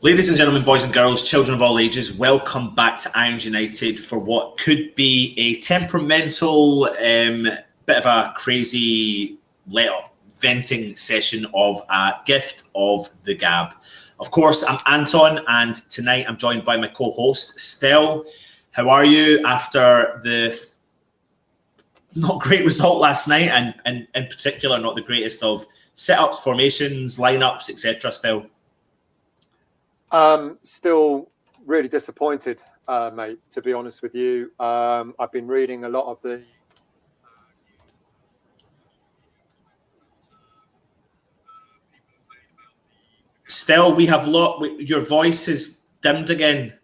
Ladies and gentlemen, boys and girls, children of all ages, welcome back to Irons United for what could be a temperamental, bit of a crazy letter venting session of a gift of the gab. Of course, I'm Anton, and tonight I'm joined by my co-host, Stel. How are you after the not great result last night, and in particular not the greatest of setups, formations, lineups, etc. Stel? Still really disappointed, mate, to be honest with you. I've been reading a lot of the Still, we have your voice is dimmed again.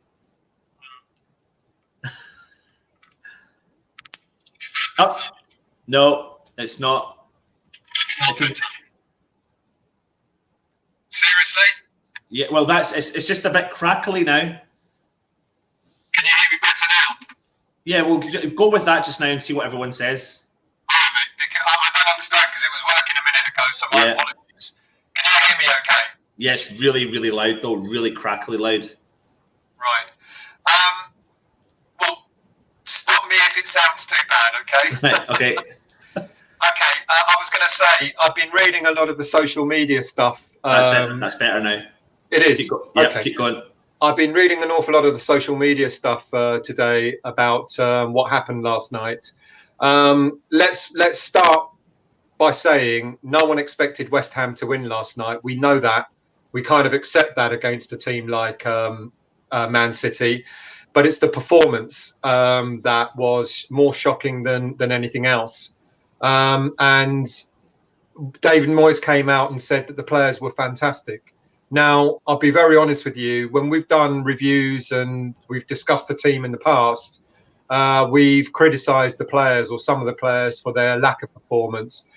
Oh, no, it's not. Okay. Seriously? Yeah, well, it's just a bit crackly now. Can you hear me better now? Yeah, we'll go with that just now and see what everyone says. All right, mate, because I don't understand because it was working a minute ago, so my apologies. Can you hear me okay? Yeah, it's really, really loud though, really crackly loud. Right. Well, stop me if it sounds too bad, okay? Right, okay. Okay, I was going to say, I've been reading a lot of the social media stuff. That's it. That's better now. It is. Keep going. I've been reading an awful lot of the social media stuff today about what happened last night. Let's start by saying no one expected West Ham to win last night. We know that. We kind of accept that against a team like Man City. But it's the performance that was more shocking than anything else. And David Moyes came out and said that the players were fantastic. Now, I'll be very honest with you. When we've done reviews and we've discussed the team in the past, we've criticised the players or some of the players for their lack of performance.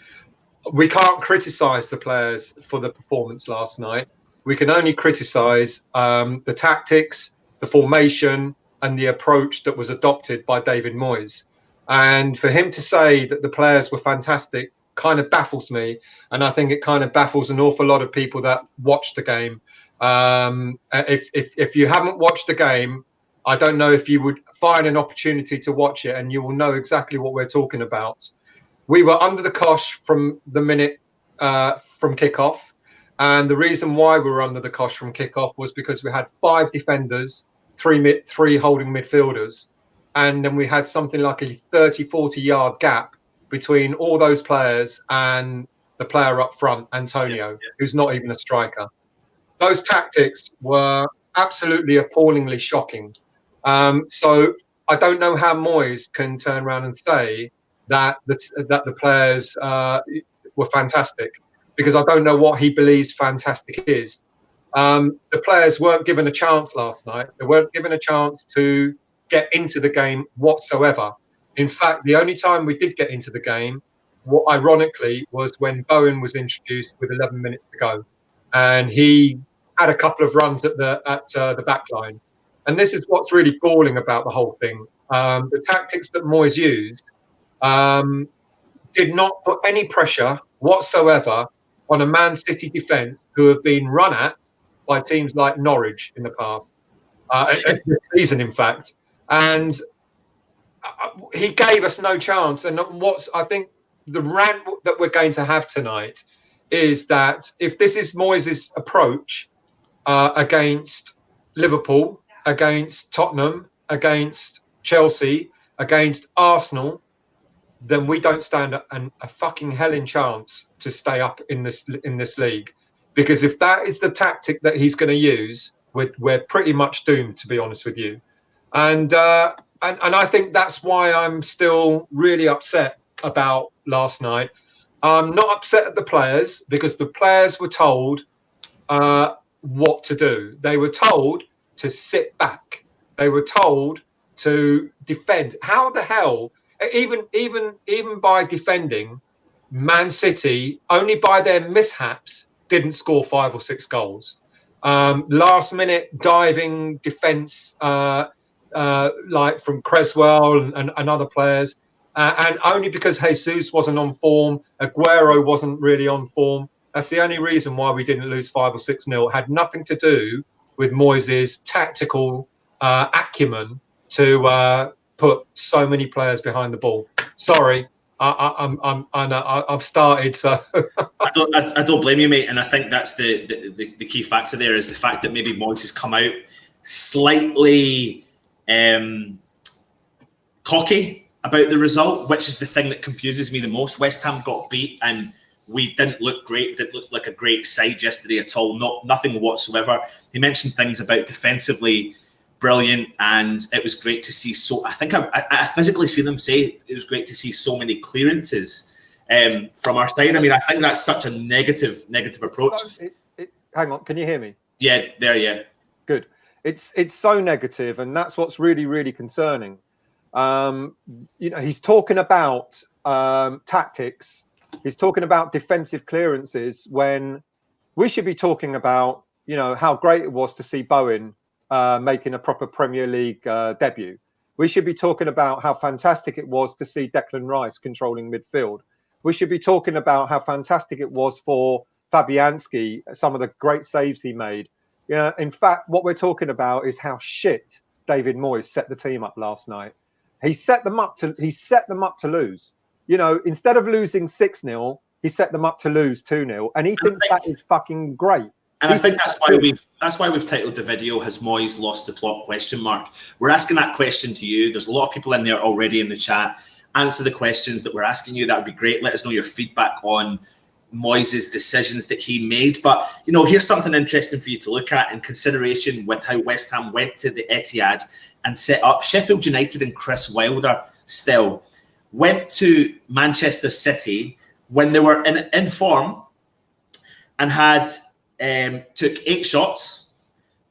We can't criticise the players for the performance last night. We can only criticise the tactics, the formation and the approach that was adopted by David Moyes. And for him to say that the players were fantastic kind of baffles me, and I think it kind of baffles an awful lot of people that watched the game. If you haven't watched the game, I don't know if you would find an opportunity to watch it, and you will know exactly what we're talking about. We were under the cosh from the minute from kickoff, and the reason why we were under the cosh from kickoff was because we had 5 defenders, three holding midfielders, and then we had something like a 30-40 yard gap between all those players and the player up front, Antonio, who's not even a striker. Those tactics were absolutely appallingly shocking. So I don't know how Moyes can turn around and say that the players were fantastic, because I don't know what he believes fantastic is. The players weren't given a chance last night. They weren't given a chance to get into the game whatsoever. In fact, the only time we did get into the game, ironically, was when Bowen was introduced with 11 minutes to go, and he had a couple of runs at the back line. And this is what's really galling about the whole thing. The tactics that Moyes used did not put any pressure whatsoever on a Man City defence who have been run at by teams like Norwich in the past, this season, in fact. And he gave us no chance. And I think the rant that we're going to have tonight is that if this is Moyes' approach against Liverpool, against Tottenham, against Chelsea, against Arsenal, then we don't stand a fucking helling chance to stay up in this league. Because if that is the tactic that he's going to use, we're pretty much doomed, to be honest with you. And I think that's why I'm still really upset about last night. I'm not upset at the players, because the players were told what to do. They were told to sit back. They were told to defend. How the hell, even by defending, Man City, only by their mishaps, didn't score 5 or 6 goals. Last minute diving defence, like from Cresswell and other players, and only because Jesus wasn't on form, Aguero wasn't really on form. That's the only reason why we didn't lose 5 or 6-0. It had nothing to do with Moyes' tactical acumen to put so many players behind the ball. Sorry, I've started, so I don't blame you, mate. And I think that's the key factor there is the fact that maybe Moyes has come out slightly cocky about the result, which is the thing that confuses me the most. West Ham got beat and we didn't look great, didn't look like a great side yesterday at all, nothing whatsoever. He mentioned things about defensively brilliant, and it was great to see I think I physically see them say it was great to see so many clearances from our side. I mean, I think that's such a negative approach. Hang on, can you hear me? Yeah, yeah. Good. It's so negative, and that's what's really, really concerning. He's talking about tactics. He's talking about defensive clearances when we should be talking about, how great it was to see Bowen making a proper Premier League debut. We should be talking about how fantastic it was to see Declan Rice controlling midfield. We should be talking about how fantastic it was for Fabianski, some of the great saves he made. In fact, what we're talking about is how shit David Moyes set the team up last night. He set them up to lose. Instead of losing 6-0, he set them up to lose 2-0, and he thinks that is fucking great. And I think that's why we've titled the video "Has Moyes lost the plot?" ? We're asking that question to you. There's a lot of people in there already in the chat. Answer the questions that we're asking you. That would be great. Let us know your feedback on Moyes' decisions that he made. But here's something interesting for you to look at in consideration with how West Ham went to the Etihad and set up. Sheffield United and Chris Wilder still went to Manchester City when they were in form and had took 8 shots.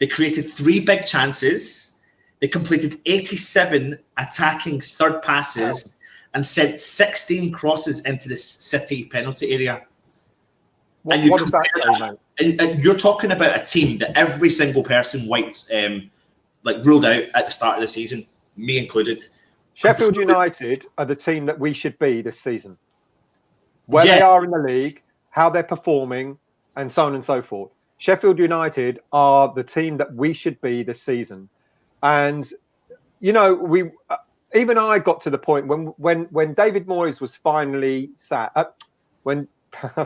They created 3 big chances. They completed 87 attacking third passes and sent 16 crosses into the City penalty area. What does that say, mate? And you're talking about a team that every single person wiped, ruled out at the start of the season, me included. Sheffield United are the team that we should be this season. Where they are in the league, how they're performing, and so on and so forth. Sheffield United are the team that we should be this season. And, we even I got to the point when David Moyes was finally sacked, when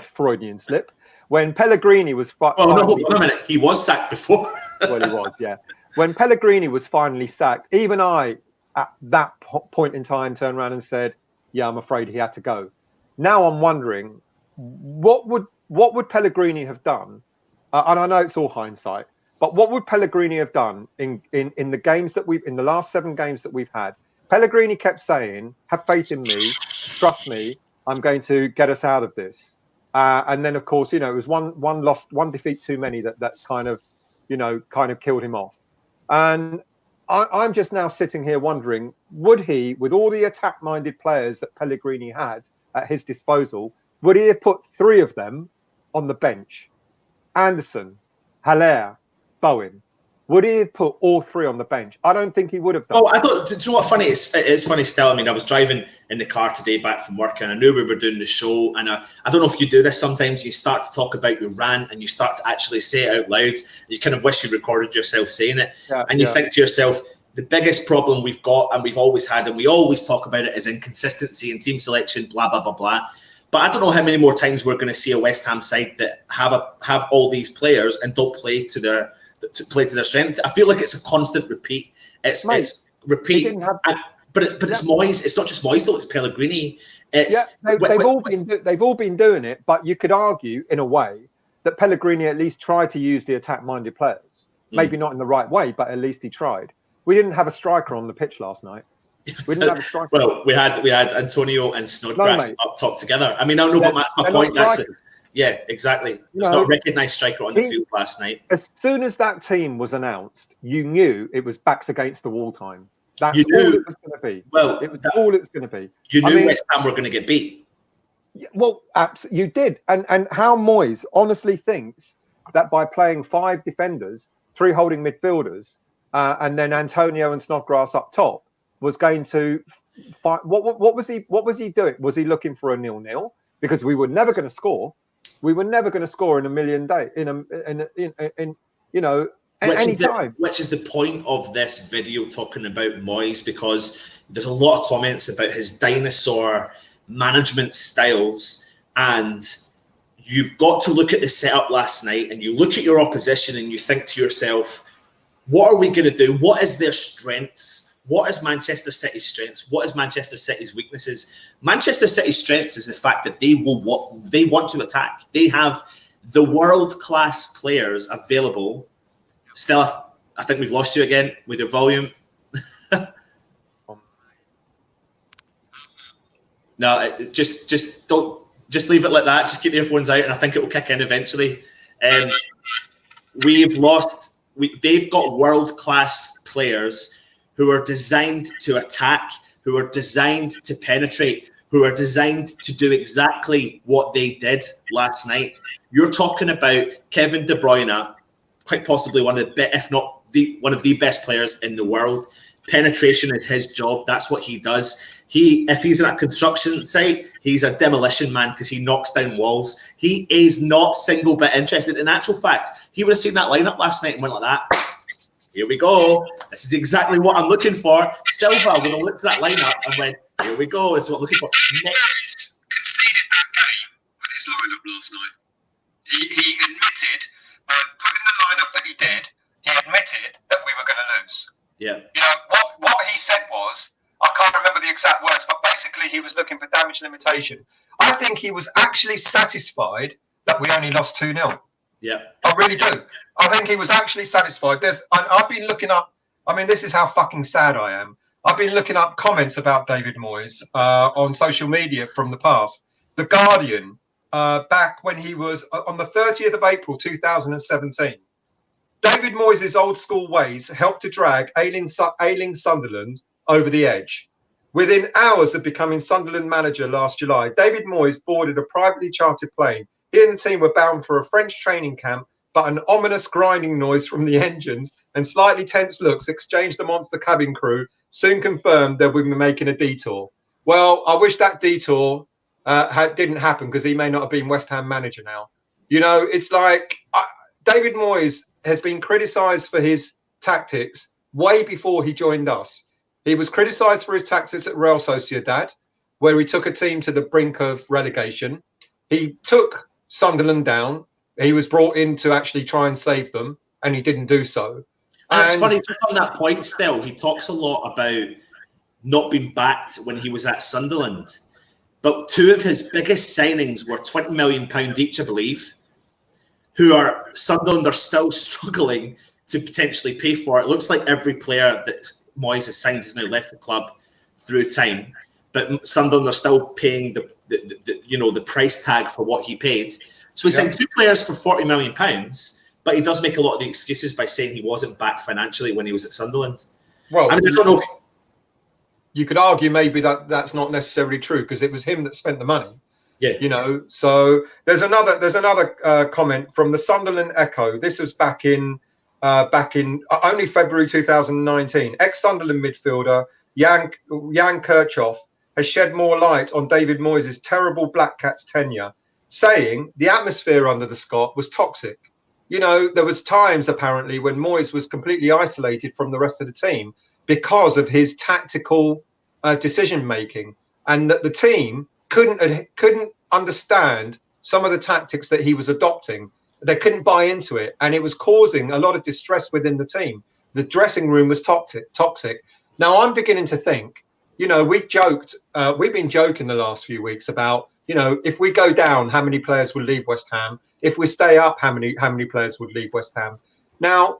Freudian slip, when Pellegrini was hold on a minute. He was sacked before. Well, he was, yeah. When Pellegrini was finally sacked, even I, at that point in time, turned around and said, yeah, I'm afraid he had to go. Now I'm wondering, what would Pellegrini have done? And I know it's all hindsight, but what would Pellegrini have done in the games that in the last 7 games that we've had? Pellegrini kept saying, have faith in me, trust me, I'm going to get us out of this. And then, of course, it was one defeat too many that kind of killed him off. And I'm just now sitting here wondering, would he, with all the attack-minded players that Pellegrini had at his disposal, would he have put 3 of them on the bench? Anderson, Haller, Bowen. Would he have put all 3 on the bench? I don't think he would have done. Oh, I don't. Do you know what funny? It's funny still. I mean, I was driving in the car today back from work, and I knew we were doing the show. And I don't know if you do this sometimes. You start to talk about your rant, and you start to actually say it out loud. You kind of wish you recorded yourself saying it, and you think to yourself, the biggest problem we've got, and we've always had, and we always talk about it, is inconsistency in team selection. Blah blah blah blah. But I don't know how many more times we're going to see a West Ham side that have all these players and don't play to their strength. I feel like it's a constant repeat. It's repeat. But it's Moyes. It's not just Moyes though. It's Pellegrini. They've all been doing it. But you could argue in a way that Pellegrini at least tried to use the attack-minded players. Maybe not in the right way, but at least he tried. We didn't have a striker on the pitch last night. We didn't have a striker. Well, we had Antonio and Snodgrass up top together. I mean, I know, but that's my point. That's it. Yeah, exactly. There's not a recognised striker on the field last night. As soon as that team was announced, you knew it was backs against the wall time. That's all it was going to be. Well, it was all it was going to be. You knew West Ham were going to get beat. Well, you did. And how Moyes honestly thinks that by playing 5 defenders, 3 holding midfielders, and then Antonio and Snodgrass up top was going to fight. What was he doing? Was he looking for a 0-0? Because we were never going to score. We were never going to score in a million days, in anytime. Which is the point of this video talking about Moyes, because there's a lot of comments about his dinosaur management styles, and you've got to look at the setup last night, and you look at your opposition and you think to yourself, what are we going to do? What is their strengths? What is Manchester City's strengths? What is Manchester City's weaknesses? Manchester City's strengths is the fact that they want to attack. They have the world-class players available. Stella, I think we've lost you again with your volume. No, just don't. Just leave it like that. Just keep the earphones out, and I think it will kick in eventually. They've got world-class players who are designed to attack, who are designed to penetrate, who are designed to do exactly what they did last night. You're talking about Kevin De Bruyne, quite possibly one of the, if not one of the best players in the world. Penetration is his job. That's what he does. If he's in a construction site, he's a demolition man because he knocks down walls. He is not single bit interested. In actual fact, he would have seen that lineup last night and went like that. Here we go. This is exactly what I'm looking for. Silva would have looked at that lineup and went, here we go. This is what I'm looking for. Moyes conceded that game with his lineup last night. He admitted, by putting the lineup that he did, he admitted that we were going to lose. Yeah. You know, what he said was, I can't remember the exact words, but basically he was looking for damage limitation. I think he was actually satisfied that we only lost 2-0. Yeah. I really do. I think he was actually satisfied. I've been looking up, I mean, this is how fucking sad I am. I've been looking up comments about David Moyes on social media from the past. The Guardian, back when he was on the 30th of April 2017, David Moyes' old school ways helped to drag ailing Sunderland over the edge. Within hours of becoming Sunderland manager last July, David Moyes boarded a privately chartered plane. He and the team were bound for a French training camp, but an ominous grinding noise from the engines and slightly tense looks exchanged amongst the cabin crew soon confirmed that we were making a detour. Well, I wish that detour didn't happen, because he may not have been West Ham manager now. You know, it's like David Moyes has been criticised for his tactics way before he joined us. He was criticised for his tactics at Real Sociedad, where he took a team to the brink of relegation. He took Sunderland down. He was brought in to actually try and save them, and he didn't do so. And it's funny, just on that point still, he talks a lot about not being backed when he was at Sunderland. But two of his biggest signings were £20 million each, I believe, who are Sunderland are still struggling to potentially pay for. It looks like every player that Moyes has signed has now left the club through time. But Sunderland are still paying the price tag for what he paid. So he signed two players for £40 million, but he does make a lot of the excuses by saying he wasn't backed financially when he was at Sunderland. Well, I mean, I don't know. You could argue maybe that's not necessarily true, because it was him that spent the money. Yeah. You know, so there's another comment from the Sunderland Echo. This was back in only February 2019. Ex-Sunderland midfielder Jan Kirchhoff has shed more light on David Moyes' terrible Black Cats tenure, saying the atmosphere under the Scot was toxic. You know, there was times apparently when Moyes was completely isolated from the rest of the team because of his tactical decision making, and that the team couldn't understand some of the tactics that he was adopting. They couldn't buy into it, and it was causing a lot of distress within the team. The dressing room was toxic. Now I'm beginning to think, you know, we've been joking the last few weeks about, you know, if we go down, how many players will leave West Ham? If we stay up, how many players would leave West Ham? Now,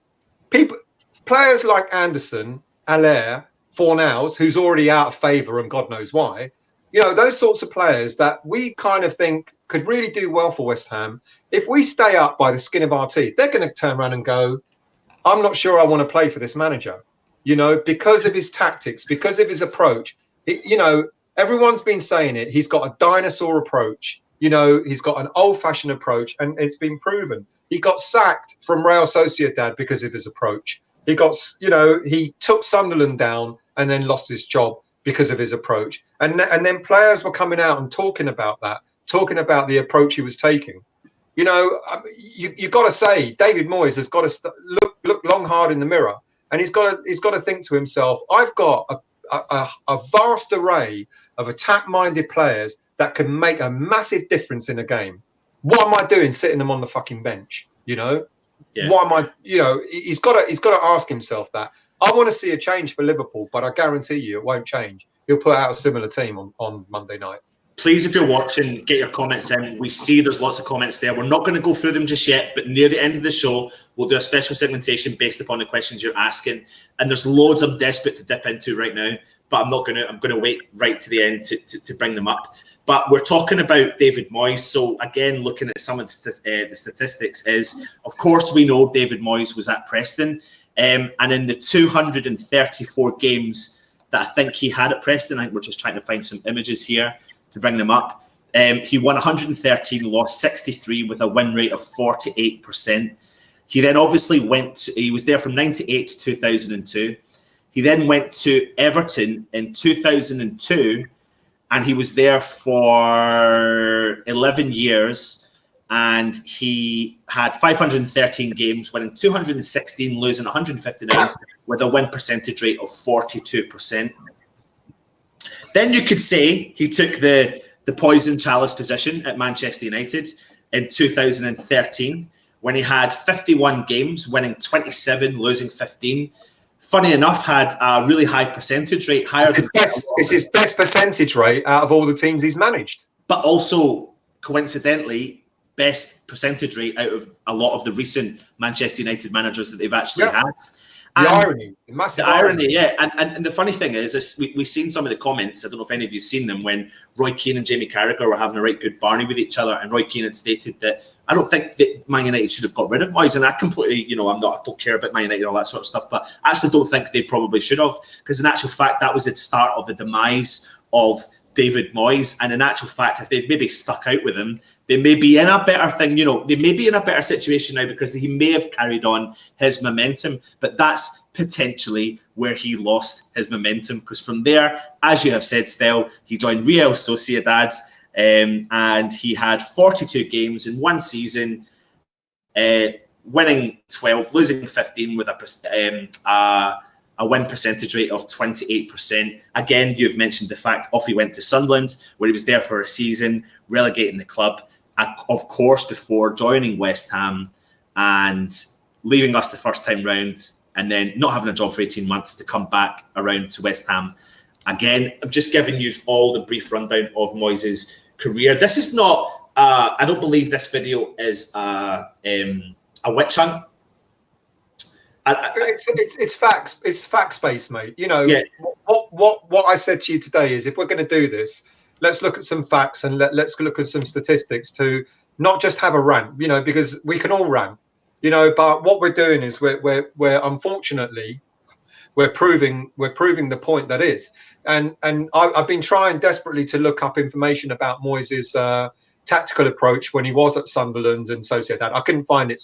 players like Anderson, Allaire, Fornals, who's already out of favour and God knows why, you know, those sorts of players that we kind of think could really do well for West Ham. If we stay up by the skin of our teeth, they're going to turn around and go, I'm not sure I want to play for this manager, you know, because of his tactics, because of his approach. You know, everyone's been saying it. He's got a dinosaur approach. You know, he's got an old-fashioned approach, and it's been proven. He got sacked from Real Sociedad because of his approach. He took Sunderland down and then lost his job because of his approach. And then players were coming out and talking about that, talking about the approach he was taking. You know, you got to say David Moyes has got to look long hard in the mirror, and he's got to think to himself, I've got a vast array of attack-minded players that can make a massive difference in a game. What am I doing sitting them on the fucking bench? You know, what am I? You know, he's got to ask himself that. I want to see a change for Liverpool, but I guarantee you it won't change. He'll put out a similar team on Monday night. Please, if you're watching, get your comments in. We see there's lots of comments there. We're not going to go through them just yet, but near the end of the show, we'll do a special segmentation based upon the questions you're asking. And there's loads I'm desperate to dip into right now, but I'm going to wait right to the end to bring them up. But we're talking about David Moyes. So again, looking at some of the statistics is, of course, we know David Moyes was at Preston. And in the 234 games that I think he had at Preston, I think we're just trying to find some images here to bring them up. He won 113, lost 63 with a win rate of 48%. He then obviously he was there from 98 to 2002. He then went to Everton in 2002, and he was there for 11 years. And he had 513 games, winning 216, losing 159, with a win percentage rate of 42%. Then you could say he took the poison chalice position at Manchester United in 2013, when he had 51 games, winning 27, losing 15. Funny enough, had a really high percentage rate, higher than it's his best percentage rate out of all the teams he's managed. But also, coincidentally, best percentage rate out of a lot of the recent Manchester United managers that they've actually had. The irony, massive irony, yeah. And the funny thing is we've seen some of the comments. I don't know if any of you've seen them, when Roy Keane and Jamie Carragher were having a right good barney with each other, and Roy Keane had stated that I don't think that Man United should have got rid of Moyes, and I completely, I don't care about Man United and all that sort of stuff, but I actually don't think they probably should have, because in actual fact that was the start of the demise of David Moyes, and in actual fact, if they'd maybe stuck out with him, they may be in a better thing, they may be in a better situation now, because he may have carried on his momentum, but that's potentially where he lost his momentum, because from there, as you have said, Stel, he joined Real Sociedad, and he had 42 games in one season, winning 12, losing 15, with a win percentage rate of 28%. Again, you've mentioned the fact off he went to Sunderland, where he was there for a season, relegating the club, of course, before joining West Ham and leaving us the first time round, and then not having a job for 18 months to come back around to West Ham. Again, I'm just giving you all the brief rundown of Moyes' career. This is not, I don't believe this video is a witch hunt. It's facts. It's fact based, mate. What I said to you today is, if we're going to do this, let's look at some facts and let's look at some statistics to not just have a rant. Because we can all rant. But what we're doing is we're unfortunately we're proving the point that is. And I've been trying desperately to look up information about Moyes' tactical approach when he was at Sunderland and Sociedad. I couldn't find it,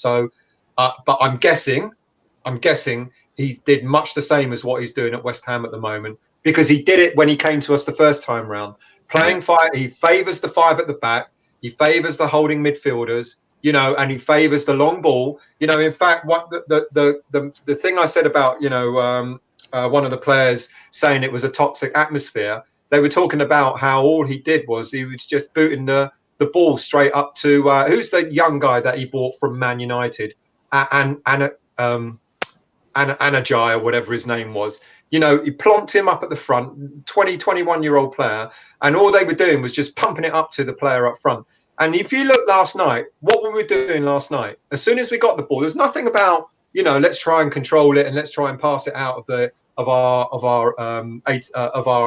but I'm guessing he did much the same as what he's doing at West Ham at the moment, because he did it when he came to us the first time round. Playing five, he favours the five at the back, he favours the holding midfielders, and he favours the long ball. In fact, what the thing I said about one of the players saying it was a toxic atmosphere, they were talking about how all he did was he was just booting the ball straight up to who's the young guy that he bought from Man United, and Anajai, or whatever his name was. He plonked him up at the front, 21-year-old player, and all they were doing was just pumping it up to the player up front. And if you look last night, what were we doing last night? As soon as we got the ball, there's nothing about, let's try and control it and let's try and pass it out of our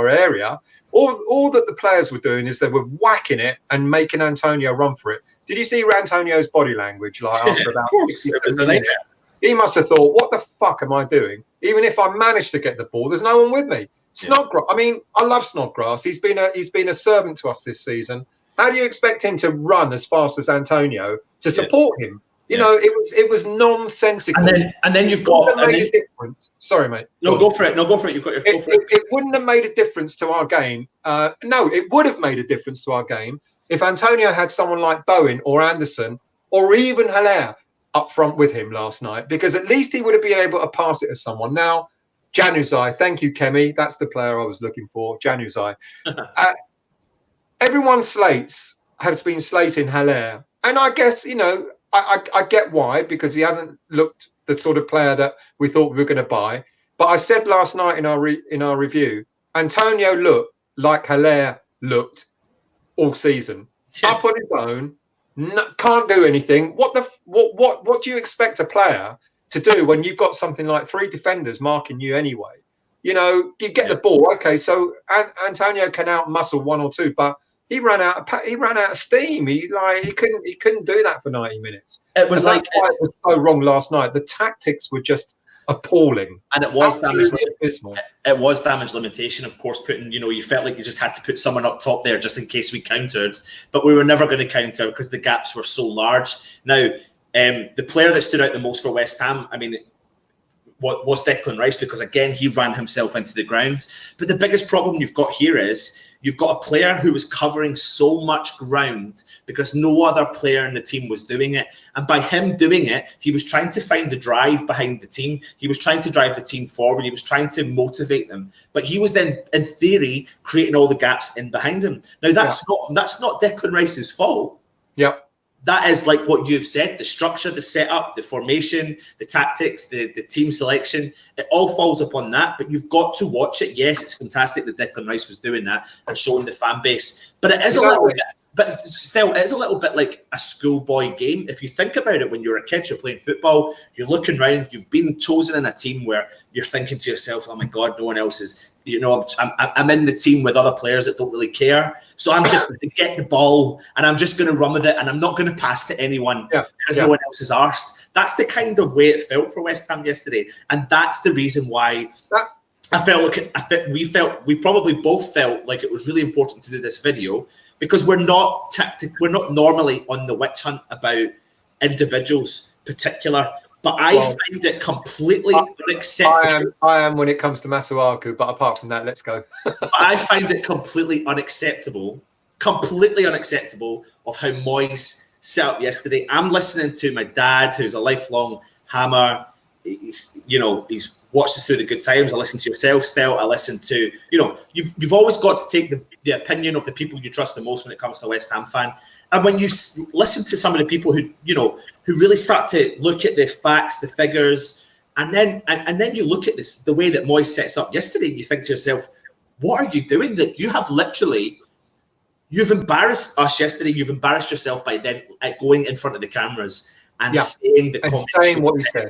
area. All that the players were doing is they were whacking it and making Antonio run for it. Did you see Antonio's body language? After about 60 minutes? He must have thought, what the fuck am I doing? Even if I managed to get the ball, there's no one with me. Snodgrass. I mean, I love Snodgrass. He's been a servant to us this season. How do you expect him to run as fast as Antonio to support him? It was nonsensical. And then you've got a difference. Sorry, mate. No, go for it. You've got it wouldn't have made a difference to our game. No, it would have made a difference to our game if Antonio had someone like Bowen or Anderson or even Haller up front with him last night, because at least he would have been able to pass it to someone. Now, Januzaj, thank you, Kemi. That's the player I was looking for, Januzaj. Everyone has been slating Haller. And I guess, I get why, because he hasn't looked the sort of player that we thought we were going to buy. But I said last night in our review, Antonio looked like Haller looked all season. Up on his own, can't do anything. What do you expect a player to do when you've got something like 3 defenders marking you anyway? You get the ball. Okay, so Antonio can out muscle 1 or 2, but he ran out of steam. He couldn't do that for 90 minutes. It was it was so wrong last night. The tactics were just appalling, and it was damage. Abysmal. It was damage limitation, of course. You felt like you just had to put someone up top there just in case we countered, but we were never going to counter because the gaps were so large. Now, the player that stood out the most for West Ham, was Declan Rice, because again he ran himself into the ground. But the biggest problem you've got here is you've got a player who was covering so much ground because no other player in the team was doing it. And by him doing it, he was trying to find the drive behind the team. He was trying to drive the team forward. He was trying to motivate them. But he was then, in theory, creating all the gaps in behind him. Now, that's not Declan Rice's fault. Yeah. That is like what you've said, the structure, the setup, the formation, the tactics, the team selection. It all falls upon that, but you've got to watch it. Yes, it's fantastic that Declan Rice was doing that and showing the fan base, but it is a little bit, but still, it is a little bit like a schoolboy game. If you think about it, when you're a kid, you're playing football, you're looking around, you've been chosen in a team where you're thinking to yourself, oh my God, no one else is. I'm in the team with other players that don't really care. So I'm just going to get the ball and I'm just going to run with it and I'm not going to pass to anyone because no one else is arsed. That's the kind of way it felt for West Ham yesterday. And that's the reason why we probably both felt like it was really important to do this video, because we're not normally on the witch hunt about individuals particular. But I find it completely unacceptable. I am when it comes to Masuaku, but apart from that, let's go. I find it completely unacceptable of how Moyes set up yesterday. I'm listening to my dad, who's a lifelong Hammer. He's watched us through the good times. I listen to yourself still. I listen to, you've always got to take the opinion of the people you trust the most when it comes to a West Ham fan. And when you listen to some of the people who really start to look at the facts, the figures, and then you look at this, the way that Moyes sets up yesterday, and you think to yourself, what are you doing? That you've embarrassed us yesterday. You've embarrassed yourself by then going in front of the cameras and saying what you said.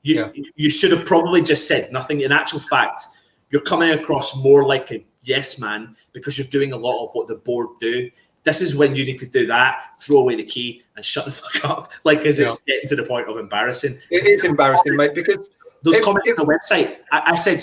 You should have probably just said nothing. In actual fact, you're coming across more like a yes man because you're doing a lot of what the board do. This is when you need to do that, throw away the key and shut the fuck up. It's getting to the point of embarrassing. It is embarrassing, mate, because those comments on the website, I said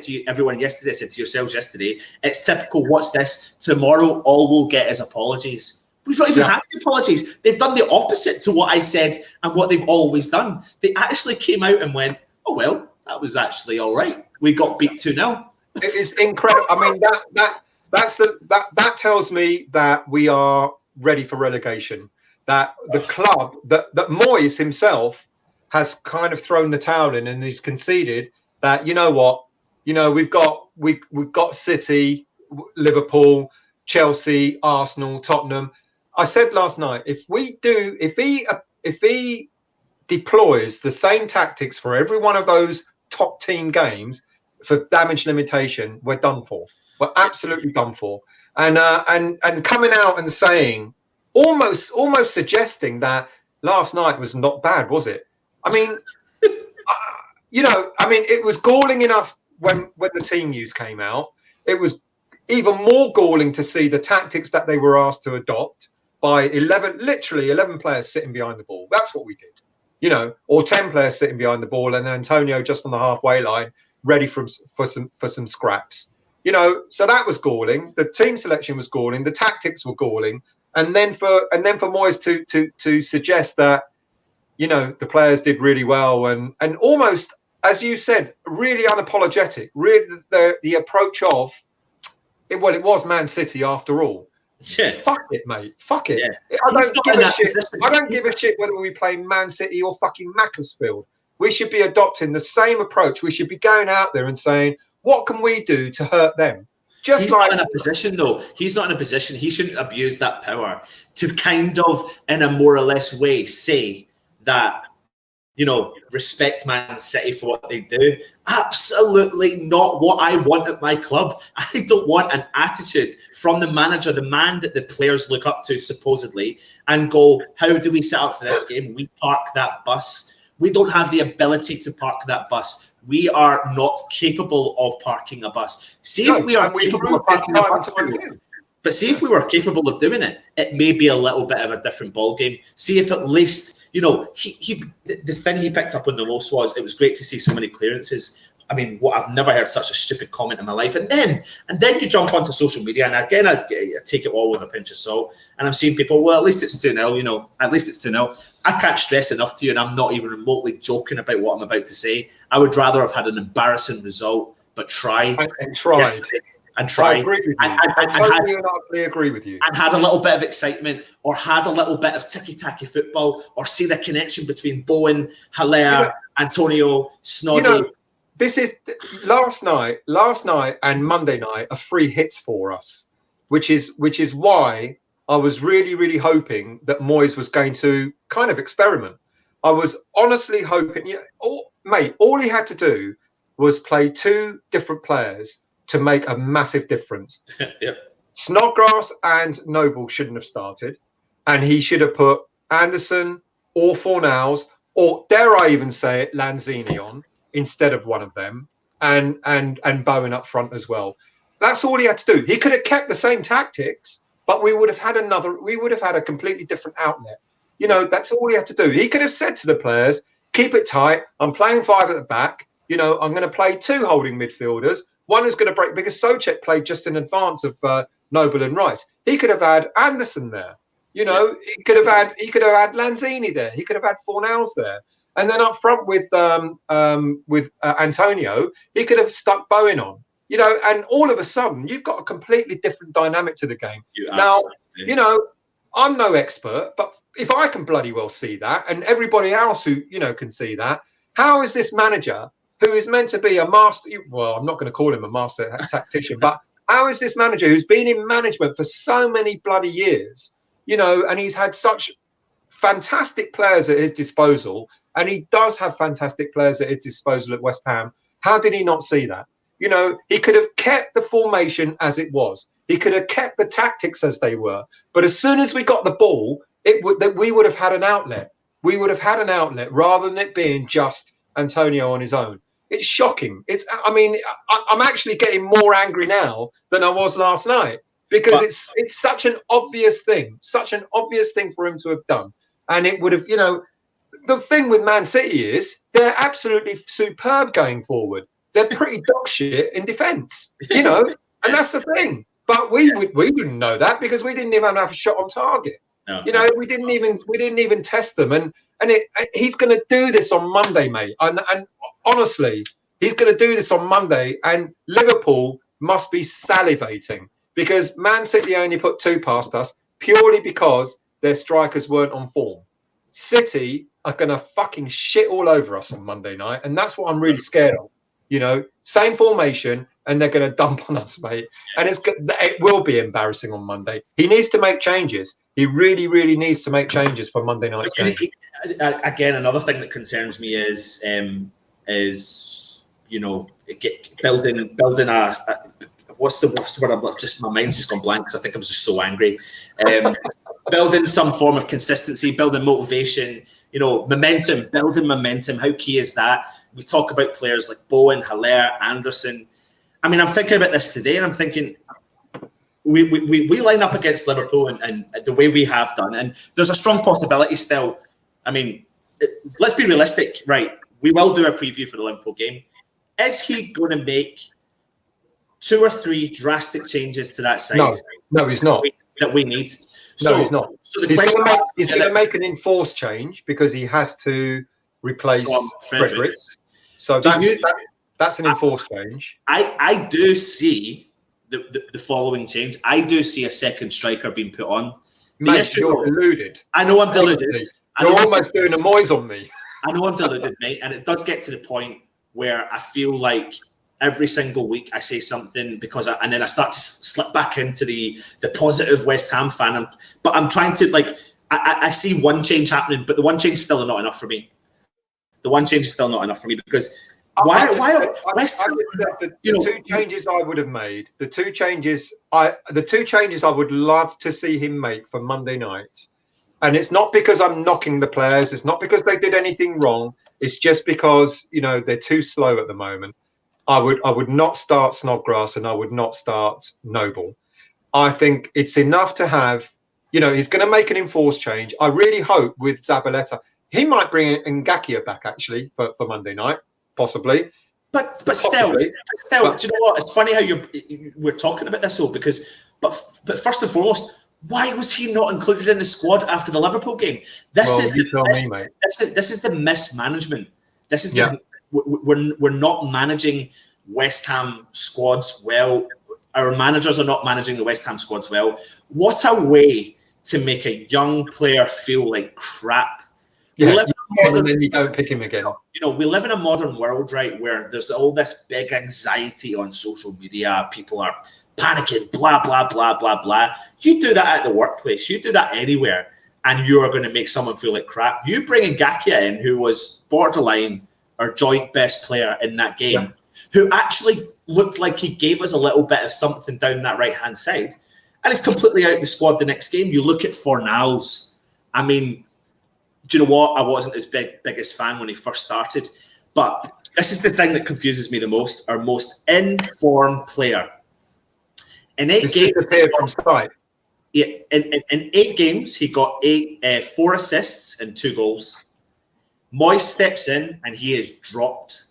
to you, everyone yesterday, I said to yourselves yesterday, it's typical, what's this? Tomorrow, all we'll get is apologies. We've not even had the apologies. They've done the opposite to what I said and what they've always done. They actually came out and went, oh, well, that was actually all right. We got beat 2-0. It is incredible. I mean, that tells me that we are ready for relegation. That the club, that Moyes himself has kind of thrown the towel in and he's conceded that, you know what, we've got City, Liverpool, Chelsea, Arsenal, Tottenham. I said last night, if he deploys the same tactics for every one of those top team games for damage limitation, we're done for. We're absolutely done for. And coming out and saying, almost suggesting that last night was not bad, was it? I mean, it was galling enough when the team news came out. It was even more galling to see the tactics that they were asked to adopt by 11 players sitting behind the ball. That's what we did, or 10 players sitting behind the ball and Antonio just on the halfway line, ready for some scraps. So that was galling. The team selection was galling. The tactics were galling. And then for Moyes to suggest that, the players did really well and almost, as you said, really unapologetic. Really, the approach of it. Well, it was Man City after all. Yeah. Fuck it, mate. Fuck it. Yeah. I don't give a shit. Position. I don't give a shit whether we play Man City or fucking Macclesfield. We should be adopting the same approach. We should be going out there and saying, what can we do to hurt them? He's not in a position, though. He's not in a position. He shouldn't abuse that power to kind of, in a more or less way, say that, you know, respect Man City for what they do. Absolutely not what I want at my club. I don't want an attitude from the manager, the man that the players look up to, supposedly, and go, how do we set up for this game? We park that bus. We don't have the ability to park that bus. We are not capable of parking a bus. See if we are capable of parking a bus. But see if we were capable of doing it, it may be a little bit of a different ballgame. See if at least, you know, the thing he picked up on the most was, it was great to see so many clearances. I mean, I've never heard such a stupid comment in my life. And then you jump onto social media, and again, I take it all with a pinch of salt. And I'm seeing people, well, at least it's 2-0, you know, at least it's 2-0. I can't stress enough to you, and I'm not even remotely joking about what I'm about to say. I would rather have had an embarrassing result, but try. And tried. And try. I agree with you. I totally and utterly agree with you. And had a little bit of excitement, or had a little bit of ticky-tacky football, or see the connection between Bowen, Haller, Antonio, Snoddy. You know, this is last night and Monday night are free hits for us, which is why I was really, really hoping that Moyes was going to kind of experiment. I was honestly hoping, you know, all he had to do was play two different players to make a massive difference. Yep. Snodgrass and Noble shouldn't have started, and he should have put Anderson or Fornals, or dare I even say it, Lanzini on instead of one of them, and Bowen up front as well. That's all he had to do. He could have kept the same tactics, but we would have had a completely different outlet. You know, that's all he had to do. He could have said to the players, keep it tight. I'm playing 5 at the back. You know, I'm going to play 2 holding midfielders. One is going to break, because Souček played just in advance of Noble and Rice. He could have had Anderson there. You know, he could have had Lanzini there. He could have had Fornals there. And then up front with Antonio, he could have stuck Bowen on. You know, and all of a sudden, you've got a completely different dynamic to the game. Now, you know, I'm no expert, but if I can bloody well see that, and everybody else who, you know, can see that, how is this manager, who is meant to be a master, well, I'm not going to call him a master tactician, but how is this manager who's been in management for so many bloody years, you know, and he's had such fantastic players at his disposal, and he does have fantastic players at his disposal at West Ham. How did he not see that? You know, he could have kept the formation as it was. He could have kept the tactics as they were. But as soon as we got the ball, we would have had an outlet. We would have had an outlet rather than it being just Antonio on his own. It's shocking. I'm actually getting more angry now than I was last night, because it's such an obvious thing for him to have done. And it would have, you know, the thing with Man City is they're absolutely superb going forward. They're pretty dog shit in defence, you know, and that's the thing. But we wouldn't know that, because we didn't even have a shot on target. No, you know, we didn't even test them, and he's going to do this on Monday, mate. And honestly, he's going to do this on Monday, and Liverpool must be salivating, because Man City only put 2 past us purely because their strikers weren't on form. City are going to fucking shit all over us on Monday night, and that's what I'm really scared of. You know, same formation, and they're going to dump on us, mate. And it will be embarrassing on Monday. He needs to make changes. He really, really needs to make changes for Monday night's game. Again, another thing that concerns me is you know, building a what's the word? Just my mind's just gone blank because I think I was just so angry. Building some form of consistency, building motivation, you know, momentum, building momentum. How key is that? We talk about players like Bowen, Haller, Anderson. I mean, I'm thinking about this today, and I'm thinking we line up against Liverpool and the way we have done, and there's a strong possibility still. I mean, let's be realistic, right? We will do a preview for the Liverpool game. Is he going to make 2 or 3 drastic changes to that side? No, he's not. That we need. No, he's not. So he's going to make an enforced change, because he has to replace Fredericks. So that's an enforced change. I do see the following change. I do see a second striker being put on. Mate, you're deluded. I know I'm deluded. You're almost doing a Moyes on me. I know I'm deluded, mate, and it does get to the point where I feel like every single week I say something and then I start to slip back into the positive West Ham fan. But I'm trying to, like, I see one change happening, but the one change is still not enough for me. The one change is still not enough for me because the two changes I would have made, the two changes I would love to see him make for Monday night. And it's not because I'm knocking the players. It's not because they did anything wrong. It's just because, you know, they're too slow at the moment. I would not start Snodgrass and I would not start Noble. I think it's enough to have, you know, he's going to make an enforced change. I really hope with Zabaleta, he might bring Ngakia back actually for Monday night, possibly. But still, do you know what? It's funny how we're talking about this though, because but first and foremost, why was he not included in the squad after the Liverpool game? This is the mismanagement. This is we're not managing West Ham squads well. Our managers are not managing the West Ham squads well. What a way to make a young player feel like crap. Yeah, and then you don't pick him again. You know, we live in a modern world, right, where there's all this big anxiety on social media. People are panicking, blah, blah, blah, blah, blah. You do that at the workplace. You do that anywhere, and you're going to make someone feel like crap. You bring Ngakia in, who was borderline our joint best player in that game, who actually looked like he gave us a little bit of something down that right-hand side, and he's completely out of the squad the next game. You look at Fornals. I mean, do you know what? I wasn't his biggest fan when he first started, but this is the thing that confuses me the most. Our most informed player. In 8 games, from sight. Yeah, in 8 games, he got 4 assists and 2 goals. Moyes steps in and he is dropped.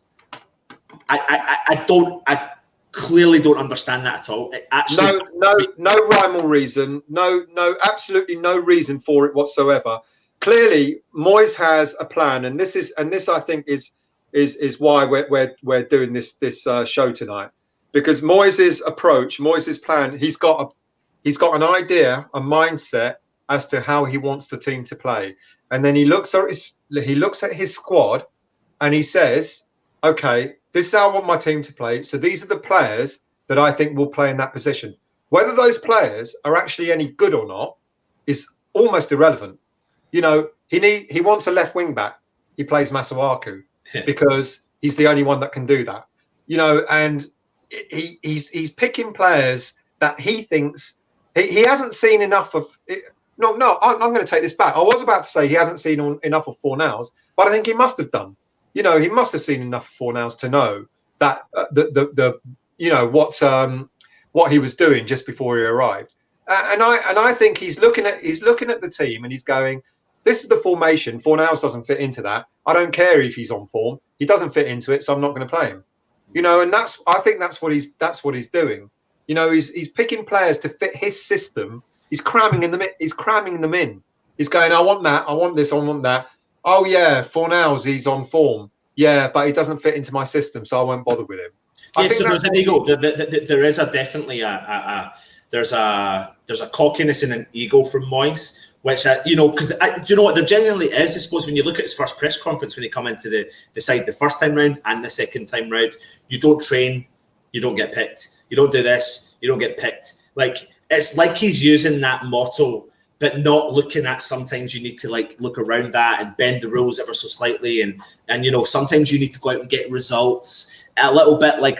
I clearly don't understand that at all. No rhyme or reason. No, absolutely no reason for it whatsoever. Clearly, Moyes has a plan, and this I think is why we're doing this show tonight, because Moyes' approach, Moyes' plan, he's got an idea, a mindset as to how he wants the team to play, and then he looks at his squad, and he says, "Okay, this is how I want my team to play. So these are the players that I think will play in that position. Whether those players are actually any good or not is almost irrelevant. You know, he wants a left wing back. He plays Masuaku because he's the only one that can do that. You know, and he's picking players that he thinks he hasn't seen enough of. I'm going to take this back. I was about to say he hasn't seen enough of Fornals, but I think he must have done. You know, he must have seen enough of Fornals to know that what he was doing just before he arrived. And I think he's looking at the team and he's going, this is the formation. Fornals doesn't fit into that. I don't care if he's on form. He doesn't fit into it, so I'm not going to play him. You know, and I think that's what he's doing. You know, he's picking players to fit his system. He's cramming them in. He's going, I want that. I want this. I want that. Oh yeah, Fornals, he's on form. Yeah, but he doesn't fit into my system, so I won't bother with him. Yeah, so there's an ego. There is definitely there's a cockiness and an ego from Moyes. Which, you know, because do you know what there genuinely is? I suppose when you look at his first press conference when he come into the side the first time round and the second time round, you don't train, you don't get picked. You don't do this, you don't get picked. Like, it's like he's using that motto, but not looking at sometimes you need to like look around that and bend the rules ever so slightly, and you know sometimes you need to go out and get results. A little bit like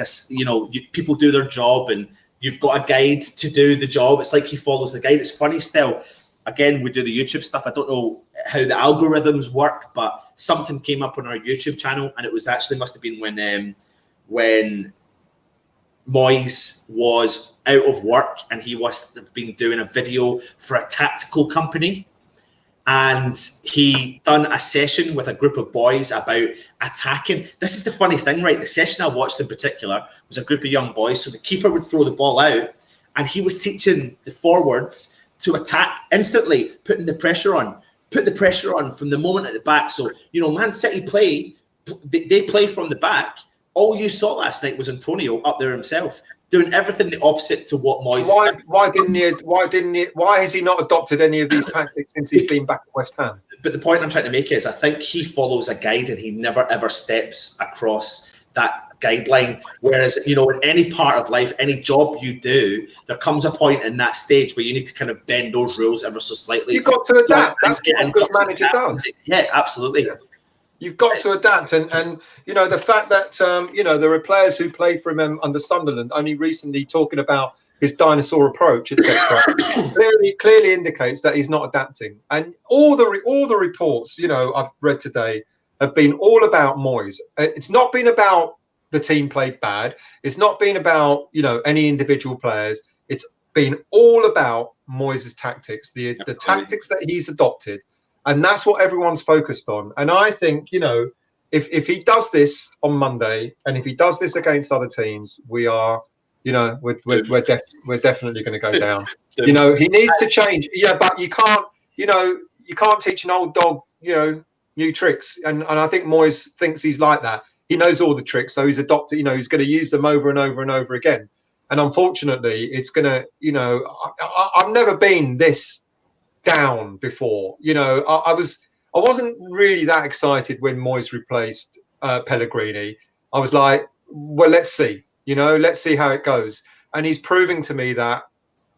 people do their job and you've got a guide to do the job. It's like he follows the guide. It's funny still. Again, we do the YouTube stuff. I don't know how the algorithms work, but something came up on our YouTube channel, and it was actually must have been when Moyes was out of work and he was been doing a video for a tactical company, and he done a session with a group of boys about attacking. This is the funny thing, right? The session I watched in particular was a group of young boys. So the keeper would throw the ball out, and he was teaching the forwards to attack instantly, putting the pressure on. Put the pressure on from the moment at the back. So, you know, Man City they play from the back. All you saw last night was Antonio up there himself. doing everything the opposite to what Moyes. Why has he not adopted any of these tactics since he's been back at West Ham? But the point I'm trying to make is, I think he follows a guide and he never ever steps across that guideline. Whereas, you know, in any part of life, any job you do, there comes a point in that stage where you need to kind of bend those rules ever so slightly. You've got to adapt. That's what a good manager does. Yeah, absolutely. Yeah. You've got to adapt, and you know, the fact that you know, there are players who played for him under Sunderland only recently talking about his dinosaur approach, etc. clearly indicates that he's not adapting. And all the reports, you know, I've read today have been all about Moyes. It's not been about the team played bad. It's not been about, you know, any individual players. It's been all about Moyes' tactics, the tactics that he's adopted. And that's what everyone's focused on. And I think, you know, if he does this on Monday, and if he does this against other teams, we are, you know, we're definitely going to go down. You know, he needs to change. Yeah, but you can't, you know, you can't teach an old dog, you know, new tricks. And I think Moyes thinks he's like that. He knows all the tricks, so he's adopted. You know, he's going to use them over and over and over again. And unfortunately, it's going to, you know, I've never been this down before. You know, I wasn't really that excited when Moyes replaced Pellegrini. I was like, well, let's see, you know, let's see how it goes. And he's proving to me that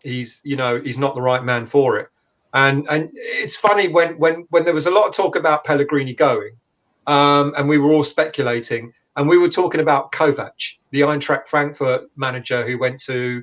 he's, you know, he's not the right man for it. And it's funny when there was a lot of talk about Pellegrini going, and we were all speculating, and we were talking about Kovac, the Eintracht Frankfurt manager who went to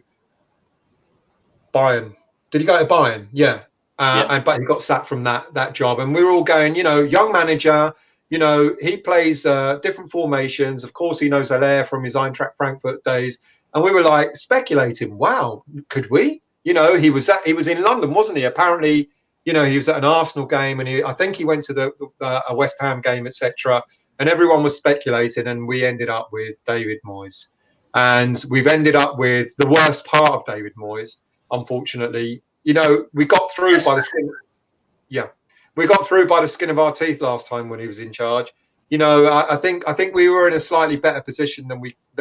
Bayern. Did he go to Bayern? Yeah. But he got sacked from that job, and we were all going, you know, young manager, you know, he plays different formations. Of course, he knows Allaire from his Eintracht Frankfurt days, and we were like speculating, wow, could we? You know, he was in London, wasn't he? Apparently, you know, he was at an Arsenal game, and I think he went to a West Ham game, etc. And everyone was speculating, and we ended up with David Moyes, and we've ended up with the worst part of David Moyes, unfortunately. You know, we got through by the skin. Yeah, we got through by the skin of our teeth last time when he was in charge. You know, I think we were in a slightly better position than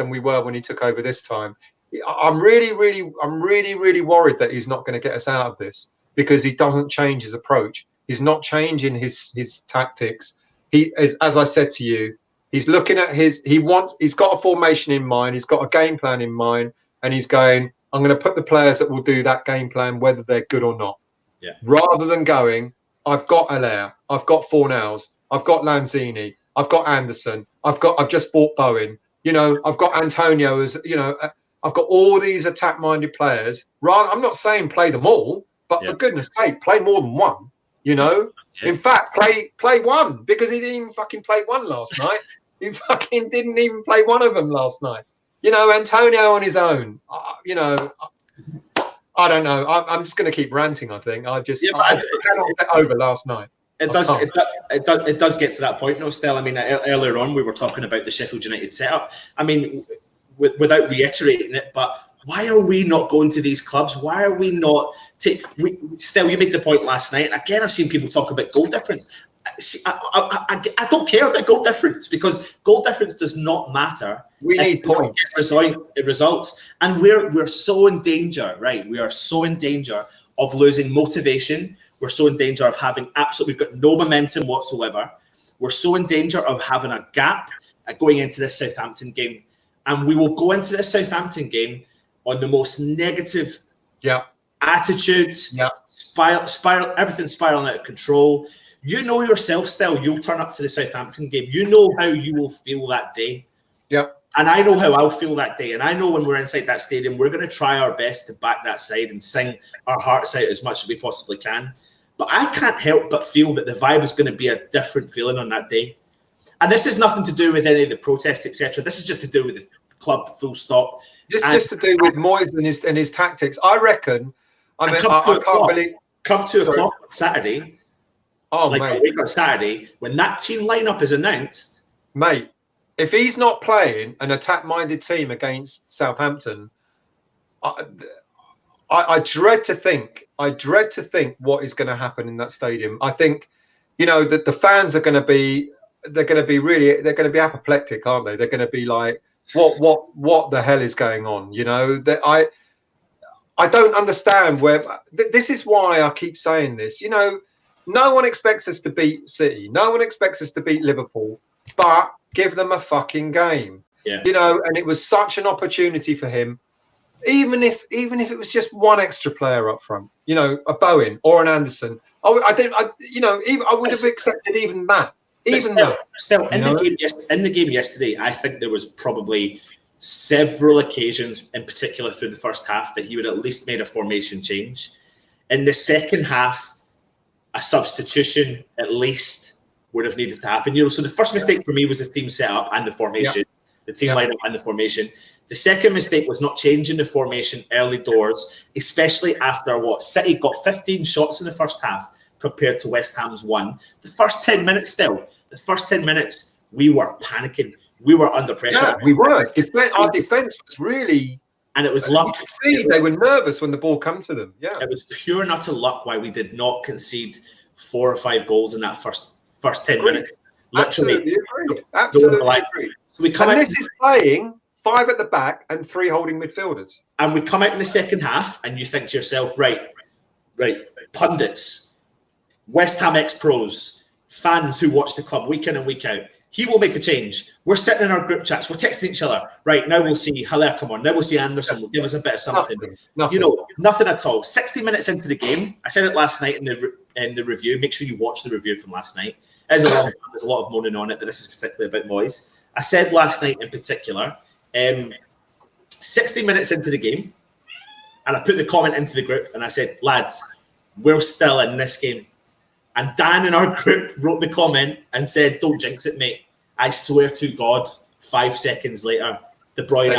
we were when he took over this time. I'm really worried that he's not going to get us out of this, because he doesn't change his approach. He's not changing his tactics. He, as I said to you, he's looking at he's got a formation in mind. He's got a game plan in mind, and he's going, I'm going to put the players that will do that game plan, whether they're good or not. Yeah. Rather than going, I've got Allaire, I've got Fornals, I've got Lanzini, I've got Anderson, I've just bought Bowen. You know, I've got Antonio as, you know, I've got all these attack-minded players. I'm not saying play them all, but for goodness sake, play more than one. You know, in fact, play one, because he didn't even fucking play one last night. He fucking didn't even play one of them last night. You know, Antonio on his own. You know, I don't know. I'm just going to keep ranting. I think I cannot get over last night. It does get to that point, no, Stel. I mean, earlier on we were talking about the Sheffield United setup. I mean, without reiterating it, but why are we not going to these clubs? Why are we not? Stel, you made the point last night, and again, I've seen people talk about goal difference. I don't care about goal difference, because goal difference does not matter. We need points. Results, and we're so in danger, right? We are so in danger of losing motivation. We're so in danger of having we've got no momentum whatsoever. We're so in danger of having a gap going into this Southampton game, and we will go into this Southampton game on the most negative attitudes. Spiral, everything spiraling out of control. You know yourself, Still, you'll turn up to the Southampton game. You know how you will feel that day. Yep. And I know how I'll feel that day. And I know when we're inside that stadium, we're going to try our best to back that side and sing our hearts out as much as we possibly can. But I can't help but feel that the vibe is going to be a different feeling on that day. And this is nothing to do with any of the protests, etc. This is just to do with the club, full stop. Just to do with Moyes and his tactics. I reckon. I mean, I can't believe. Come 2 o'clock on Saturday. Oh, like mate. A week on Saturday, when that team lineup is announced, mate. If he's not playing an attack-minded team against Southampton, I dread to think. What is going to happen in that stadium. I think, you know, that the fans are going to be. They're going to be apoplectic, aren't they? They're going to be like, what the hell is going on? You know, that I don't understand where. This is why I keep saying this. You know, no one expects us to beat City. No one expects us to beat Liverpool, but give them a fucking game. Yeah. You know, and it was such an opportunity for him. Even if it was just one extra player up front, you know, a Bowen or an Anderson, I would have accepted even that. Still in the game yesterday, I think there was probably several occasions, in particular through the first half, that he would at least made a formation change. In the second half, a substitution at least would have needed to happen. You know, so the first mistake for me was the team setup and the formation, the team lineup and the formation. The second mistake was not changing the formation early doors, especially after City got 15 shots in the first half compared to West Ham's 1. The first 10 minutes we were panicking. We were under pressure. Yeah, we were. Our defence was really... And it was luck. You could see they were nervous when the ball came to them. Yeah, it was pure and utter luck why we did not concede 4 or 5 goals in that first 10 minutes. Literally. Absolutely agreed. So this is playing 5 at the back and 3 holding midfielders. And we come out in the second half and you think to yourself, right, pundits, West Ham ex-pros, fans who watch the club week in and week out, he will make a change. We're sitting in our group chats, we're texting each other. Right, now we'll see Haller come on. Now we'll see Anderson. Will give us a bit of something. Nothing. You know, nothing at all. 60 minutes into the game, I said it last night in the review. Make sure you watch the review from last night. There's a lot of moaning on it, but this is particularly about Moyes. I said last night in particular, 60 minutes into the game, and I put the comment into the group, and I said, lads, we're still in this game. And Dan in our group wrote the comment and said, don't jinx it, mate. I swear to God, 5 seconds later, De Bruyne...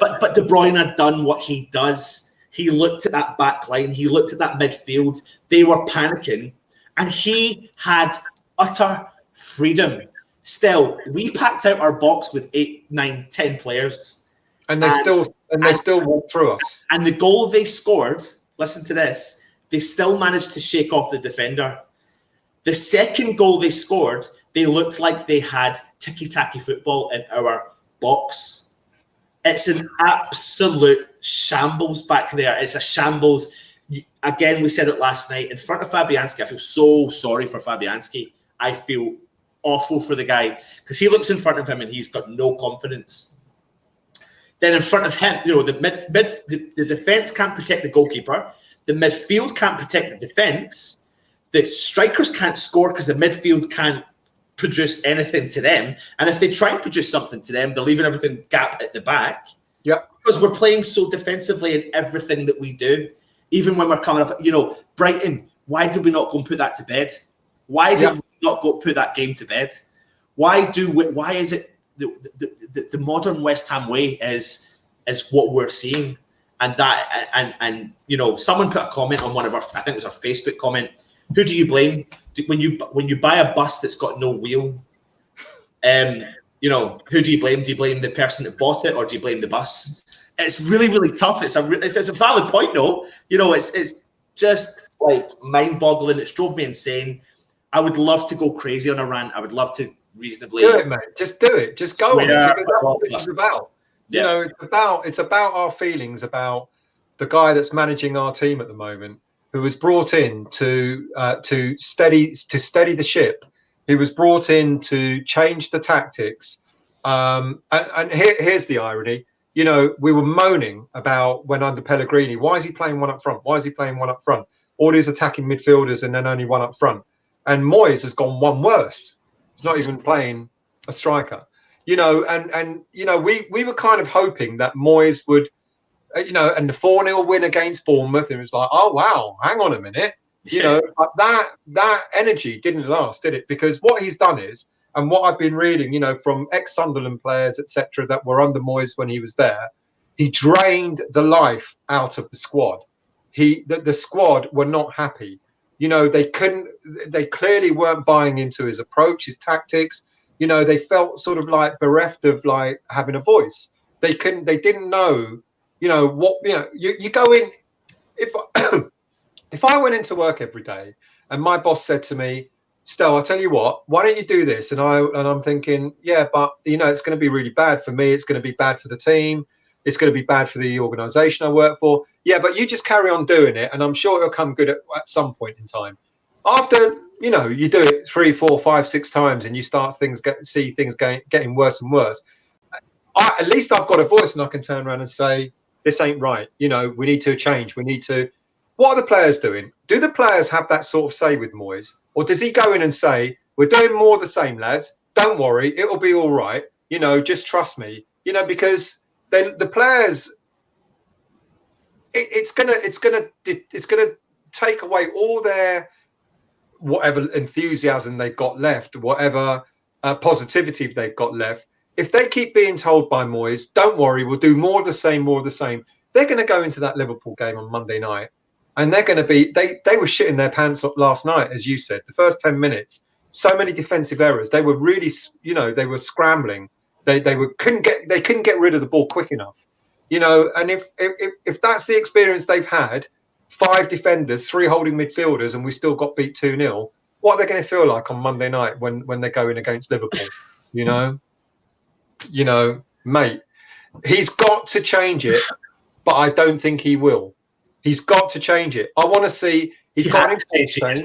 But De Bruyne had done what he does. He looked at that back line. He looked at that midfield. They were panicking. And he had utter freedom. Still, we packed out our box with 8, 9, 10 players. And they still walked through us. And the goal they scored, listen to this, they still managed to shake off the defender. The second goal they scored, they looked like they had ticky-tacky football in our box. It's an absolute shambles back there. It's a shambles. Again, we said it last night. In front of Fabianski, I feel so sorry for Fabianski. I feel awful for the guy because he looks in front of him and he's got no confidence. Then in front of him, you know, the defence can't protect the goalkeeper. The midfield can't protect the defence. The strikers can't score because the midfield can't produce anything to them. And if they try and produce something to them, they're leaving everything gap at the back. Yeah. Because we're playing so defensively in everything that we do. Even when we're coming up, you know, Brighton, why did we not go and put that to bed? Why did we not go put that game to bed? Why is it the modern West Ham way is what we're seeing? And you know, someone put a comment on one of our, I think it was our Facebook comment. Who do you blame when you buy a bus that's got no wheel? You know, who do you blame? Do you blame the person that bought it, or do you blame the bus? It's really, really tough. It's a valid point, though. You know, it's just like mind-boggling. It's drove me insane. I would love to go crazy on a rant. I would love to reasonably do it, mate. Just do it. Just go on. Because that's what this is about. You know, it's about our feelings about the guy that's managing our team at the moment, who was brought in to steady the ship. He was brought in to change the tactics. And here's the irony. You know, we were moaning about when under Pellegrini, why is he playing one up front? Why is he playing one up front? All these attacking midfielders and then only one up front. And Moyes has gone one worse. He's not even playing a striker. You know, and you know, we were kind of hoping that Moyes would, you know, and the 4-0 win against Bournemouth, it was like, oh wow, hang on a minute, you know, but that energy didn't last, did it? Because what he's done is, and what I've been reading, you know, from ex-Sunderland players, etc., that were under Moyes when he was there, he drained the life out of the squad. The squad were not happy. You know, they clearly weren't buying into his approach, his tactics. You know, they felt sort of like bereft of like having a voice. They didn't know, you know, what, you know, you go in, if I went into work every day and my boss said to me, Stel, I'll tell you what, why don't you do this? And I'm thinking, yeah, but it's going to be really bad for me. It's going to be bad for the team. It's going to be bad for the organisation I work for. Yeah, but you just carry on doing it, and I'm sure it'll come good at some point in time. After you do it 3, 4, 5, 6 times, and you start see things getting worse and worse. At least I've got a voice, and I can turn around and say, this ain't right. We need to change. We need to. What are the players doing? Do the players have that sort of say with Moyes? Or does he go in and say, we're doing more of the same, lads. Don't worry. It'll be all right. Just trust me. Because the players, it's gonna take away all their whatever enthusiasm they've got left, whatever positivity they've got left. If they keep being told by Moyes, don't worry, we'll do more of the same, they're going to go into that Liverpool game on Monday night. And they're going to be, they were shitting their pants up last night, as you said. The first 10 minutes, so many defensive errors. They were really, they were scrambling. They couldn't get rid of the ball quick enough. And if that's the experience they've had, 5 defenders, 3 holding midfielders, and we still got beat 2-0, what are they going to feel like on Monday night when they're going against Liverpool? Mate, he's got to change it, but I don't think he will. He's got to change it. I want to see. He had to change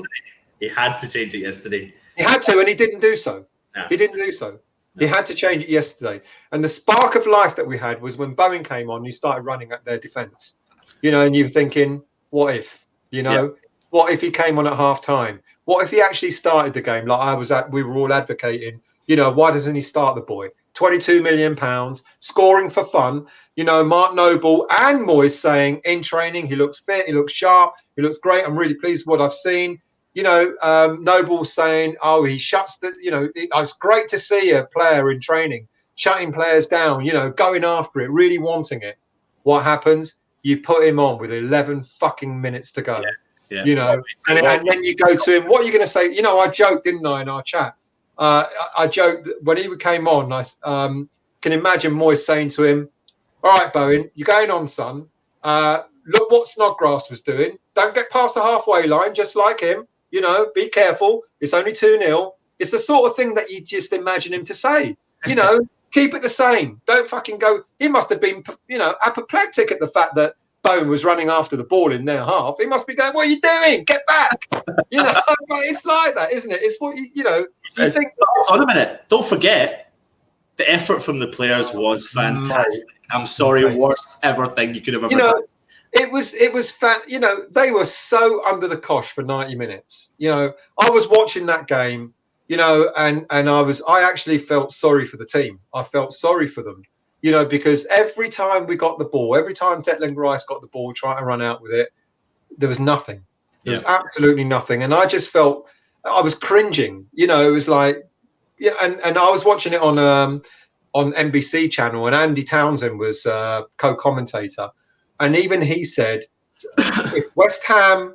it yesterday. He had to, and he didn't do so. No. He didn't do so. No. He had to change it yesterday. And the spark of life that we had was when Bowen came on. You started running at their defence, and you're thinking, what if? What if he came on at half time? What if he actually started the game like we were all advocating? Why doesn't he start the boy? £22 million, scoring for fun. Mark Noble and Moyes saying in training, he looks fit, he looks sharp, he looks great. I'm really pleased with what I've seen. Noble saying, oh, he shuts it's great to see a player in training, shutting players down, going after it, really wanting it. What happens? You put him on with 11 fucking minutes to go, and then you go to him. What are you going to say? I joked, didn't I, in our chat? I joked that when he came on, I can imagine Moyes saying to him, all right, Bowen, you're going on, son. Look what Snodgrass was doing. Don't get past the halfway line, just like him. Be careful. It's only 2-0. It's the sort of thing that you just imagine him to say. Keep it the same. Don't fucking go. He must have been, apoplectic at the fact that Bowen was running after the ball in their half. He must be going, what are you doing? Get back. It's like that, isn't it? It's what you think. Hold on a minute. Don't forget, the effort from the players was fantastic. I'm sorry, worst ever thing you could have ever done. It was fat. They were so under the cosh for 90 minutes. I was watching that game, and I actually felt sorry for the team. I felt sorry for them, because every time we got the ball, every time Declan Rice got the ball, trying to run out with it, there was nothing. There was absolutely nothing. And I just felt I was cringing. It was like, and I was watching it on NBC channel, and Andy Townsend was co-commentator. And even he said, if West Ham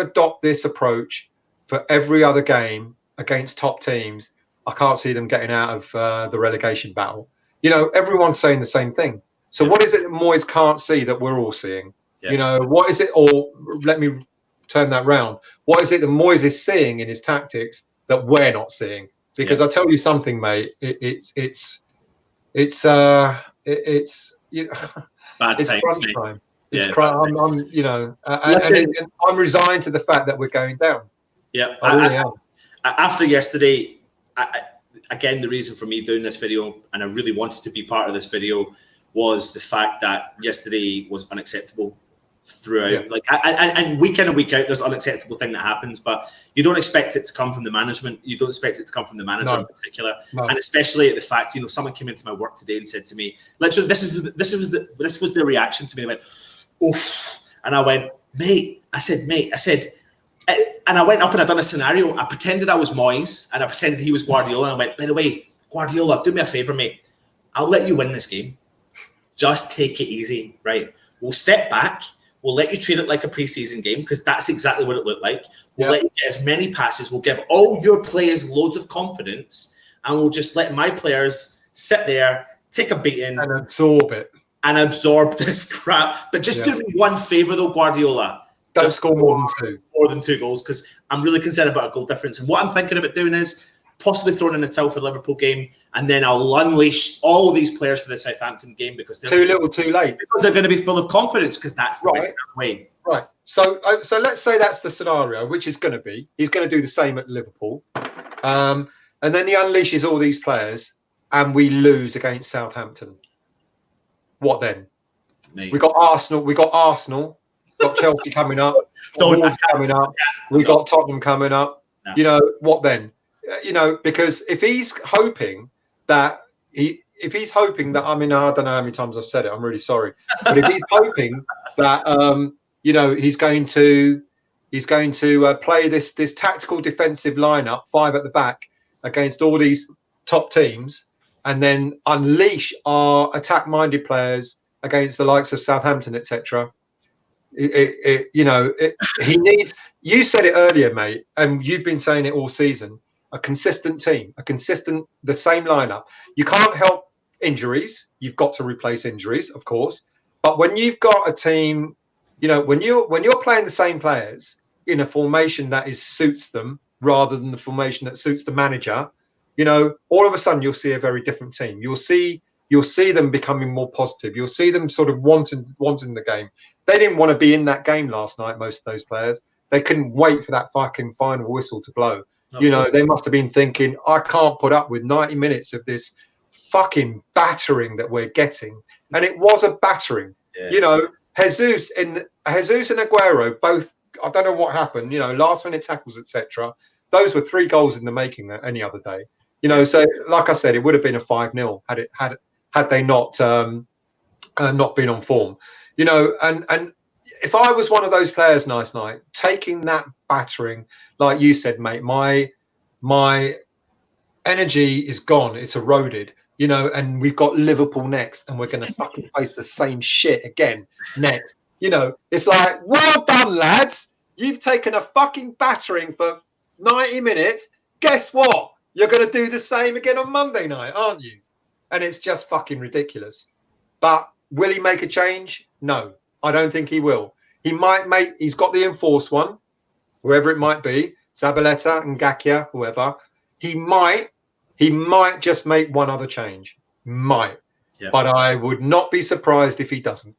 adopt this approach for every other game against top teams, I can't see them getting out of the relegation battle. Everyone's saying the same thing. So what is it that Moyes can't see that we're all seeing? What is it? Or let me turn that round. What is it that Moyes is seeing in his tactics that we're not seeing? Because I'll tell you something, mate. It's bad it's times, crunch mate. time. It's I'm resigned to the fact that we're going down. Yeah, I really am. After yesterday, again, the reason for me doing this video, and I really wanted to be part of this video, was the fact that yesterday was unacceptable throughout. And week in and week out, there's unacceptable thing that happens, but you don't expect it to come from the management. You don't expect it to come from the manager in particular, and especially at the fact, someone came into my work today and said to me, literally, this was the reaction to me. They went, "Oof," and I went, "Mate," I said, and I went up and I done a scenario. I pretended I was Moyes and I pretended he was Guardiola, and I went, "By the way, Guardiola, do me a favor, mate. I'll let you win this game. Just take it easy, right? We'll step back. We'll let you treat it like a preseason game, because that's exactly what it looked like. We'll let you get as many passes. We'll give all your players loads of confidence, and we'll just let my players sit there, take a beating, and absorb it. And absorb this crap. But just do me one favor, though, Guardiola. Don't score more than 2. More than 2 goals, because I'm really concerned about a goal difference. And what I'm thinking about doing is possibly throwing in a till for the Liverpool game, and then I'll unleash all of these players for the Southampton game because they're too little, too late. Because they're going to be full of confidence, because that's the West Ham way. Right. So let's say that's the scenario, which is going to be. He's going to do the same at Liverpool, and then he unleashes all these players, and we lose against Southampton. What then? We got Arsenal. We got Chelsea coming up. Wolves coming up. We got Tottenham coming up. No. You know what then? You know, because if he's hoping that I mean, I don't know how many times I've said it. I'm really sorry, but if he's hoping that you know, he's going to play this tactical defensive lineup, 5 at the back against all these top teams, and then unleash our attack-minded players against the likes of Southampton, etc. You know, he needs. You said it earlier, mate, and you've been saying it all season. A consistent team, the same lineup. You can't help injuries. You've got to replace injuries, of course. But when you've got a team, you know, when you're playing the same players in a formation that suits them rather than the formation that suits the manager, you know, all of a sudden you'll see a very different team. You'll see them becoming more positive. You'll see them sort of wanting the game. They didn't want to be in that game last night, most of those players. They couldn't wait for that fucking final whistle to blow. You know, they must have been thinking, I can't put up with 90 minutes of this fucking battering that we're getting. And it was a battering. Yeah. You know, Jesus and Aguero both, I don't know what happened, you know, last minute tackles, etc. Those were 3 goals in the making any other day. You know, so like I said, it would have been a 5-0 had they not been on form. You know, and if I was one of those players last night, taking that battering, like you said, mate, my energy is gone. It's eroded, you know, and we've got Liverpool next, and we're going to fucking face the same shit again next. You know, it's like, well done, lads. You've taken a fucking battering for 90 minutes. Guess what? You're going to do the same again on Monday night, aren't you? And it's just fucking ridiculous. But will he make a change? No. I don't think he will. He's got the enforced one, whoever it might be, Zabaleta and Ngakia, whoever. He might just make one other change. Might. Yeah. But I would not be surprised if he doesn't.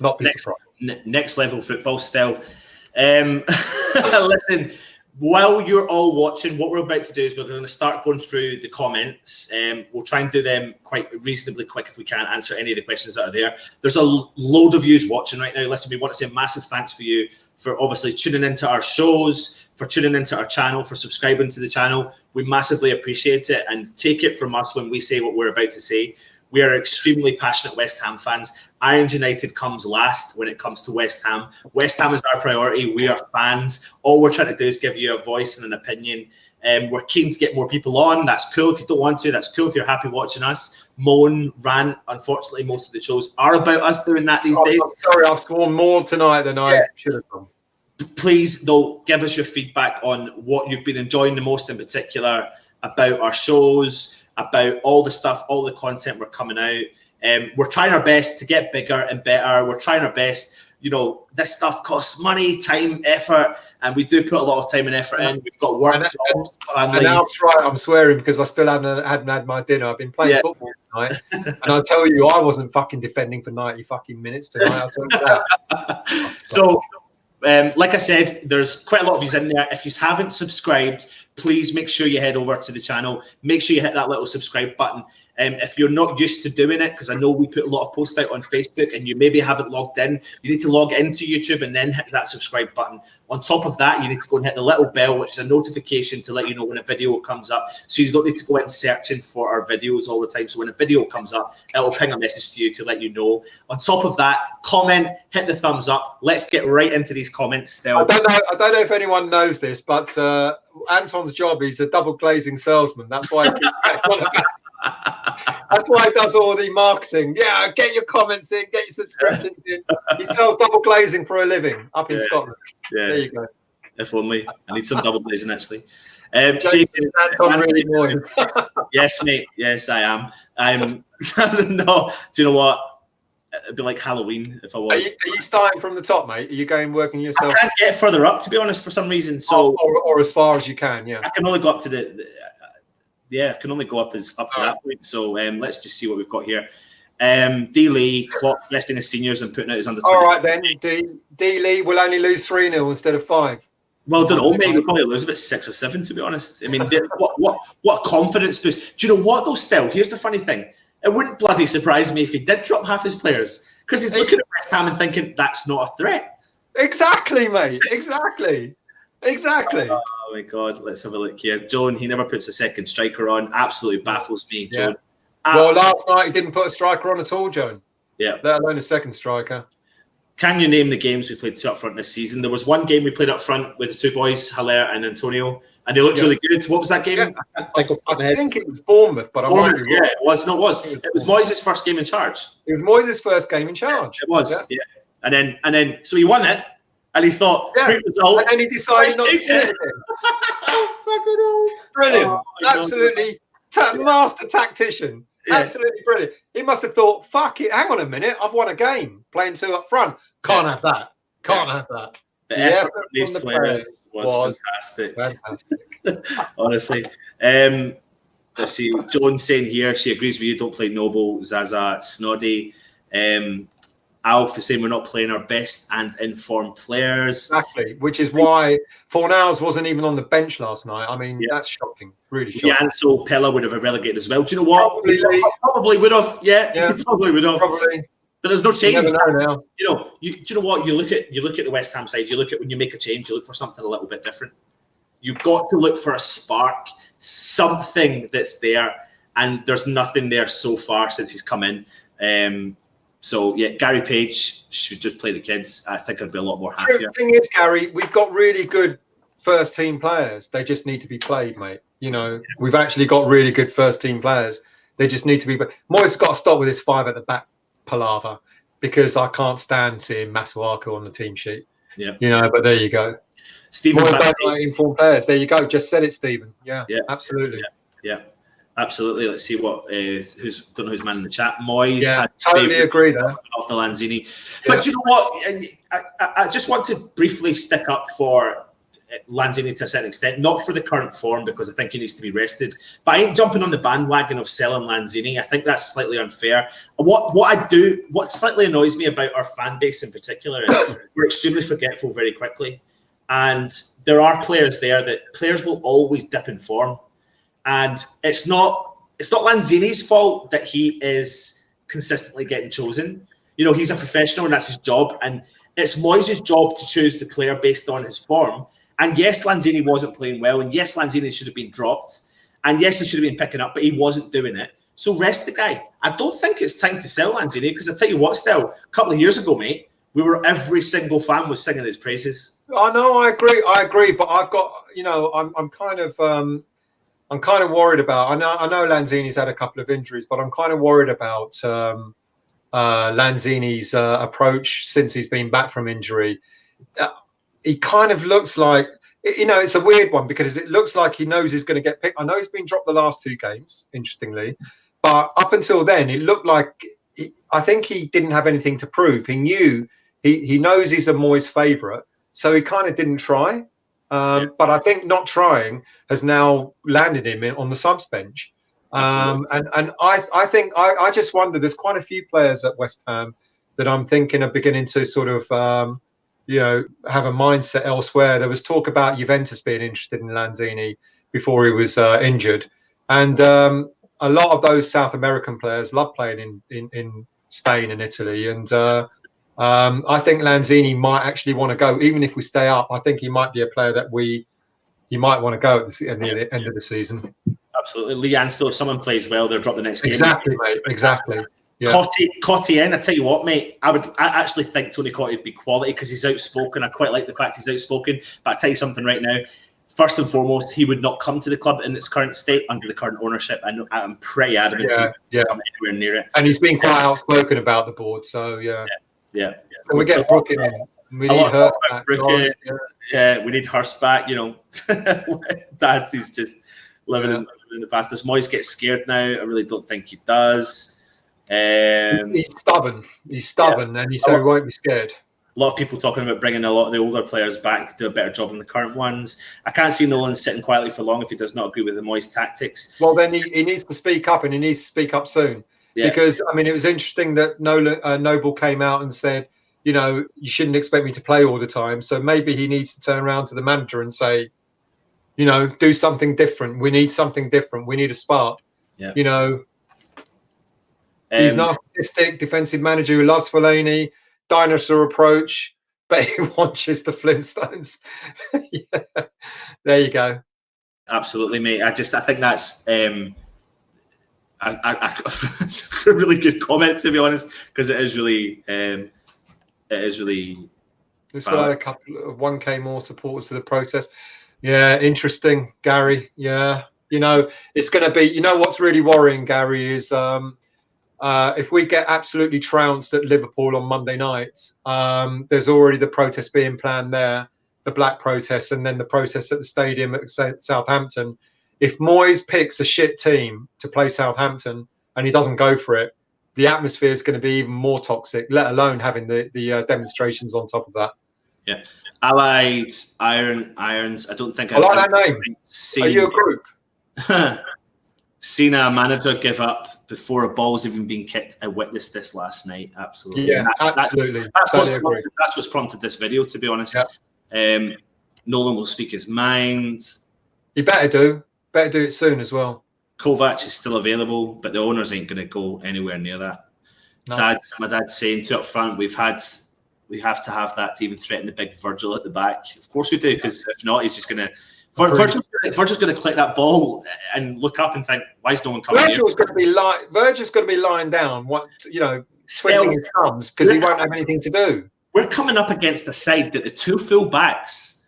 Not be surprised. Next level football still. Listen, while you're all watching, what we're about to do is we're going to start going through the comments. We'll try and do them quite reasonably quick if we can, answer any of the questions that are there. There's a load of yous watching right now. Listen, we want to say massive thanks for you for obviously tuning into our shows, for tuning into our channel, for subscribing to the channel. We massively appreciate it, and take it from us when we say what we're about to say. We are extremely passionate West Ham fans. Irons United comes last when it comes to West Ham. West Ham is our priority. We are fans. All we're trying to do is give you a voice and an opinion. We're keen to get more people on. That's cool. If you don't want to, that's cool. If you're happy watching us moan, rant. Unfortunately, most of the shows are about us doing that these days. I'm sorry, I've sworn more tonight than I should have done. Please, though, give us your feedback on what you've been enjoying the most in particular about our shows, about all the stuff, all the content we're coming out. We're trying our best to get bigger and better. We're trying our best. You know, this stuff costs money, time, effort, and we do put a lot of time and effort in. We've got work jobs. And that's right, I'm swearing because I still hadn't had my dinner. I've been playing football tonight, and I tell you, I wasn't fucking defending for 90 fucking minutes tonight. I'll tell you that. So, like I said, there's quite a lot of yous in there. If you haven't subscribed, please make sure you head over to the channel. Make sure you hit that little subscribe button. If you're not used to doing it, because I know we put a lot of posts out on Facebook and you maybe haven't logged in, you need to log into YouTube and then hit that subscribe button. On top of that, you need to go and hit the little bell, which is a notification to let you know when a video comes up. So you don't need to go in searching for our videos all the time. So when a video comes up, it'll ping a message to you to let you know. On top of that, comment, hit the thumbs up. Let's get right into these comments still. I don't know if anyone knows this, but Anton's job is a double glazing salesman. That's why he keeps getting on about. That's why he does all the marketing. Yeah, get your comments in, get your subscriptions in. He sells double glazing for a living up in Scotland. Yeah, there you go. If only. I need some double glazing actually. Jason, Anton really Moyes. Yes, mate. Yes, I am. I'm no. Do you know what? it'd be like Halloween if I was. Are you starting from the top, mate? Are you going working yourself? I can't get further up, to be honest, for some reason. So or as far as you can, yeah. I can only go up to I can only go up to that point. So let's just see what we've got here. D. Lee, Klopp resting his seniors and putting out his under-20. All right then, D. Lee will only lose 3-0 instead of 5. Well, I don't know, mate. We'll probably lose about 6 or 7, to be honest. I mean, what confidence boost? Do you know what, though, still? Here's the funny thing. It wouldn't bloody surprise me if he did drop half his players, because he's looking at West Ham and thinking, that's not a threat. Exactly, mate. Exactly. Oh, my God. Let's have a look here. Joan, he never puts a second striker on. Absolutely baffles me, Joan. Yeah. Well, last night he didn't put a striker on at all, Joan. Yeah. Let alone a second striker. Can you name the games we played 2 up front this season? There was one game we played up front with the 2 boys, Hilaire and Antonio, and they looked really good. What was that game? Yeah. I think it was Bournemouth, but I might be wrong. Yeah, it was. No, it was. It was Moyes' first game in charge. It was Moyes' first game in charge. It was. Yeah. And then, so he won it, and he thought, great result. And then he decided not to do it. Oh, fucking hell. Brilliant. Absolutely. Master tactician. Yeah. Absolutely brilliant. He must have thought, fuck it, hang on a minute, I've won a game playing 2 up front. Can't have that. Can't have that. The effort from these players was fantastic. Honestly. Let's see. Joan's saying here, she agrees with you, don't play Noble, Zaza, Snoddy. Alf is saying we're not playing our best and informed players. Exactly, which is why Fornals wasn't even on the bench last night. I mean, that's shocking, really shocking. Yeah, and so Pella would have relegated as well. Do you know what? Probably would have. Yeah. Probably would have. Probably. But there's no change. You never know now. You know, do you know what? You look at the West Ham side. You look at when you make a change. You look for something a little bit different. You've got to look for a spark, something that's there, and there's nothing there so far since he's come in. So, yeah, Gary Page should just play the kids. I think I'd be a lot more happier. The thing is, Gary, we've got really good first-team players. They just need to be played, mate. You know, we've actually got really good first-team players. They just need to be. Moyes got to stop with his 5 at the back palaver, because I can't stand seeing Masuaku on the team sheet. Yeah, you know. But there you go. Stephen, informed players. There you go. Just said it, Stephen. Yeah, absolutely. Yeah. Absolutely. Let's see what don't know who's man in the chat. Moyes. Yeah, totally agree there. Off the Lanzini. But you know what? I just want to briefly stick up for Lanzini to a certain extent, not for the current form, because I think he needs to be rested. But I ain't jumping on the bandwagon of selling Lanzini. I think that's slightly unfair. What slightly annoys me about our fan base in particular is we're extremely forgetful very quickly. And there are players there that players will always dip in form. And it's not Lanzini's fault that he is consistently getting chosen. You know, he's a professional and that's his job. And it's Moyes' job to choose the player based on his form. And yes, Lanzini wasn't playing well. And yes, Lanzini should have been dropped. And yes, he should have been picking up, but he wasn't doing it. So rest the guy. I don't think it's time to sell Lanzini, because I tell you what, still, a couple of years ago, mate, every single fan was singing his praises. I know, I agree. But I've got, you know, I'm kind of worried about. I know Lanzini's had a couple of injuries, but I'm kind of worried about Lanzini's approach since he's been back from injury. He kind of looks like, you know, it's a weird one, because it looks like he knows he's going to get picked. I know he's been dropped the last 2 games, interestingly, but up until then, it looked like I think he didn't have anything to prove. He knew he knows he's a Moyes favourite, so he kind of didn't try. But I think not trying has now landed him on the subs bench. And I think I just wonder, there's quite a few players at West Ham that I'm thinking are beginning to sort of, you know, have a mindset elsewhere. There was talk about Juventus being interested in Lanzini before he was injured. And a lot of those South American players love playing in Spain and Italy. And I think Lanzini might actually want to go, even if we stay up. I think he might be a player that he might want to go at the end of the season. Absolutely. Leanne, still, if someone plays well, they'll drop the next game. Exactly, mate. Exactly. Yeah. Cotty in, I tell you what, mate, I actually think Tony Cotty would be quality, because he's outspoken. I quite like the fact he's outspoken. But I tell you something right now, first and foremost, he would not come to the club in its current state under the current ownership. I'm pretty adamant he wouldn't come anywhere near it. And he's been quite outspoken about the board, so yeah. And we get Brooke in. We need Hurst back. We need Hurst back. You know, Dad's he's just living in the past. Does Moyes get scared now? I really don't think he does. He's stubborn. He's stubborn, and he said he won't be scared. A lot of people talking about bringing a lot of the older players back to do a better job than the current ones. I can't see Nolan sitting quietly for long if he does not agree with the Moyes tactics. Well, then he needs to speak up, and he needs to speak up soon. Yeah. Because, I mean, it was interesting that Noble came out and said, you know, you shouldn't expect me to play all the time. So maybe he needs to turn around to the manager and say, you know, do something different. We need something different. We need a spark. Yeah. You know, he's an narcissistic defensive manager who loves Fellaini, dinosaur approach, but he watches the Flintstones. Yeah. There you go. Absolutely, mate. I think that's it's a really good comment, to be honest, because it is really This will add a couple of 1K more supporters to the protest. Yeah, interesting, Gary. Yeah, you know, it's going to be. You know what's really worrying, Gary, is if we get absolutely trounced at Liverpool on Monday nights, there's already the protest being planned there, the black protest, and then the protest at the stadium at Southampton. If Moyes picks a shit team to play Southampton and he doesn't go for it, the atmosphere is going to be even more toxic, let alone having the demonstrations on top of that. Yeah. Allied Irons. I don't think I like that name. Are you a group? Seen a manager give up before a ball's even been kicked. I witnessed this last night. Absolutely. Yeah, absolutely. That's what's prompted this video, to be honest. Yeah. Nolan will speak his mind. He better do. Better do it soon as well. Kovac is still available, but the owners ain't going to go anywhere near that. No. My dad's saying to up front, we have to have that to even threaten the big Virgil at the back. Of course we do, because if not, he's just going to. Virgil's going to click that ball and look up and think, why is no one coming? Virgil's going to be lying down. What, you know, twiddling his thumbs because he won't have anything to do. We're coming up against a side that the two full backs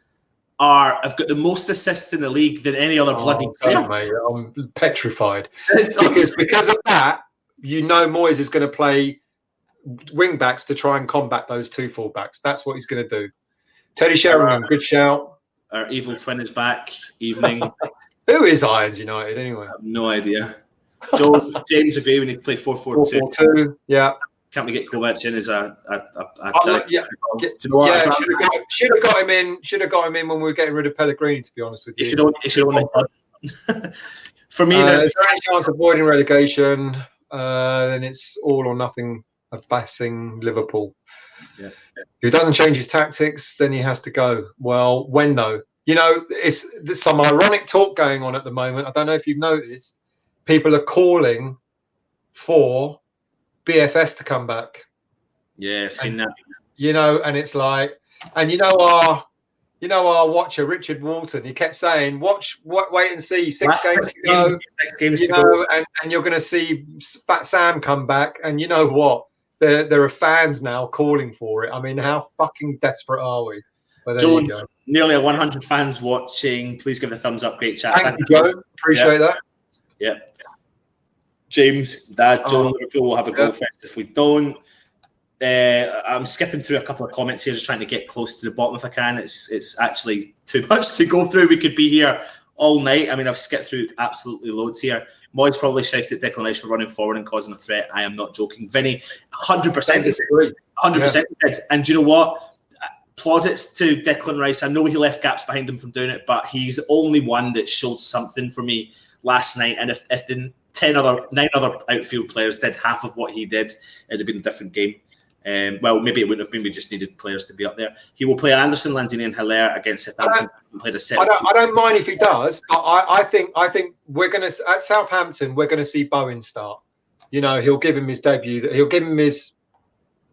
have got the most assists in the league than any other bloody player. Mate, I'm petrified. because of that, you know, Moyes is going to play wing backs to try and combat those two full backs. That's what he's going to do. Teddy Sheringham, good shout. Our evil twin is back. Evening. Who is Irons United anyway? I have no idea. James agree we need to play 4-4-2. 4-4-2. Yeah. Can't we get Kovac in as a should have got him in. Should have got him in when we were getting rid of Pellegrini. To be honest with you, For me, there's any chance of avoiding relegation. Then it's all or nothing. Bassing Liverpool. Yeah. If he doesn't change his tactics, then he has to go. Well, when though? You know, there's some ironic talk going on at the moment. I don't know if you've noticed. People are calling for BFS to come back. Yeah, I've seen that. You know, and it's like, and you know our watcher Richard Walton, he kept saying, wait and see, 6 games to go. 6 games to go, and you're going to see Fat Sam come back, and you know what? There are fans now calling for it. I mean, how fucking desperate are we? But there you go. Nearly 100 fans watching. Please give it a thumbs up. Great chat. Thank you, Joe. Appreciate that. Yeah. James, Dad, John, Liverpool will have a goal fest if we don't. I'm skipping through a couple of comments here, just trying to get close to the bottom if I can. It's actually too much to go through. We could be here all night. I mean, I've skipped through absolutely loads here. Moyes probably shouted at Declan Rice for running forward and causing a threat. I am not joking. Vinny, 100% disagree. 100% did. And do you know what? Plaudits to Declan Rice. I know he left gaps behind him from doing it, but he's the only one that showed something for me last night. And if the 9 other outfield players did half of what he did, it'd have been a different game. Well, maybe it wouldn't have been. We just needed players to be up there. He will play Anderson, Lanzini, and Hilaire against Southampton. I don't mind if he does, but I think we're going to at Southampton. We're going to see Bowen start. You know, he'll give him his debut. He'll give him his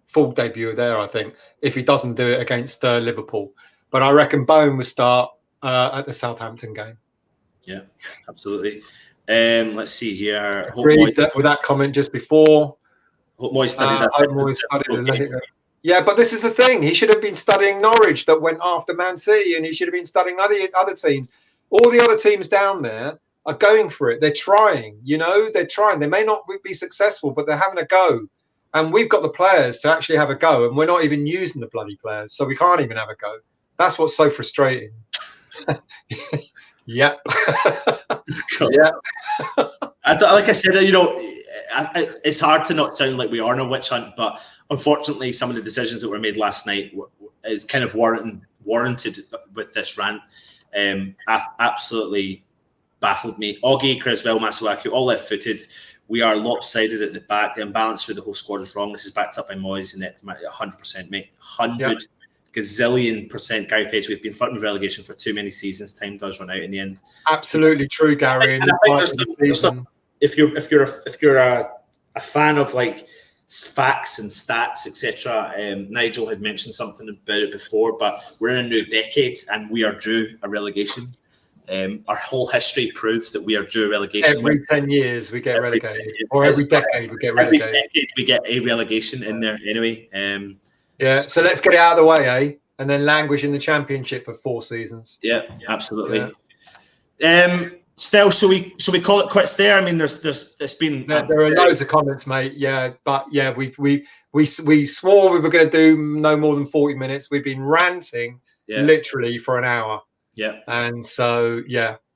full debut there. I think if he doesn't do it against Liverpool, but I reckon Bowen will start at the Southampton game. Yeah, absolutely. Let's see here. Agreed with that comment just before. Hope Moyes studied that. Yeah, but this is the thing. He should have been studying Norwich that went after Man City, and he should have been studying other teams. All the other teams down there are going for it. They're trying, you know, they're trying. They may not be successful, but they're having a go. And we've got the players to actually have a go, and we're not even using the bloody players, so we can't even have a go. That's what's so frustrating. Yep. Like I said, you know, it's hard to not sound like we are on a witch hunt, but unfortunately, some of the decisions that were made last night is kind of warranted with this rant. Absolutely baffled me. Augie, Criswell, Masuaku, all left-footed. We are lopsided at the back. The imbalance through the whole squad is wrong. This is backed up by Moyes and 100%, mate. 100 gazillion percent. Gary Page, we've been flirting with relegation for too many seasons. Time does run out in the end. Absolutely true, Gary. If you're a fan of like facts and stats, etc. Nigel had mentioned something about it before, but we're in a new decade and we are due a relegation. Our whole history proves that we are due a relegation. Every 10 years we get relegated, or every decade we get relegated. Every decade we get a relegation in there anyway. So let's get it out of the way, eh? And then languish in the Championship for 4 seasons. Yeah, absolutely. Yeah. Still, shall we call it quits there? I mean, there's been there are loads of comments, mate. Yeah, but yeah, we swore we were going to do no more than 40 minutes. We've been ranting literally for an hour. Yeah, and so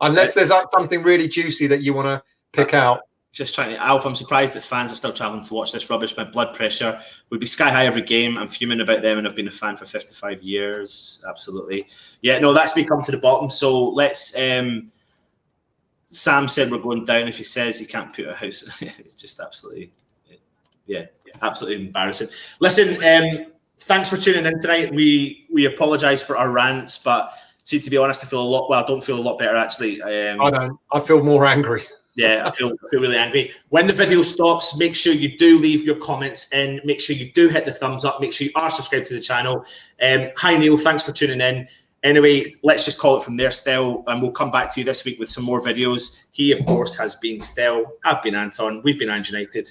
unless there's something really juicy that you want to pick out. Just trying to, Alf, I'm surprised that fans are still travelling to watch this rubbish. My blood pressure would be sky high every game. I'm fuming about them, and I've been a fan for 55 years. Absolutely. Yeah, no, that's me come to the bottom. So let's. Sam said we're going down if he says he can't put a house. It's just absolutely, absolutely embarrassing. Listen, thanks for tuning in tonight. We apologise for our rants, but see, to be honest, I don't feel a lot better actually. I don't. I feel more angry. Yeah, I feel really angry. When the video stops, make sure you do leave your comments in. Make sure you do hit the thumbs up. Make sure you are subscribed to the channel. Hi, Neil. Thanks for tuning in. Anyway, let's just call it from there, Stel, and we'll come back to you this week with some more videos. He, of course, has been Stel. I've been Anton. We've been Ange United.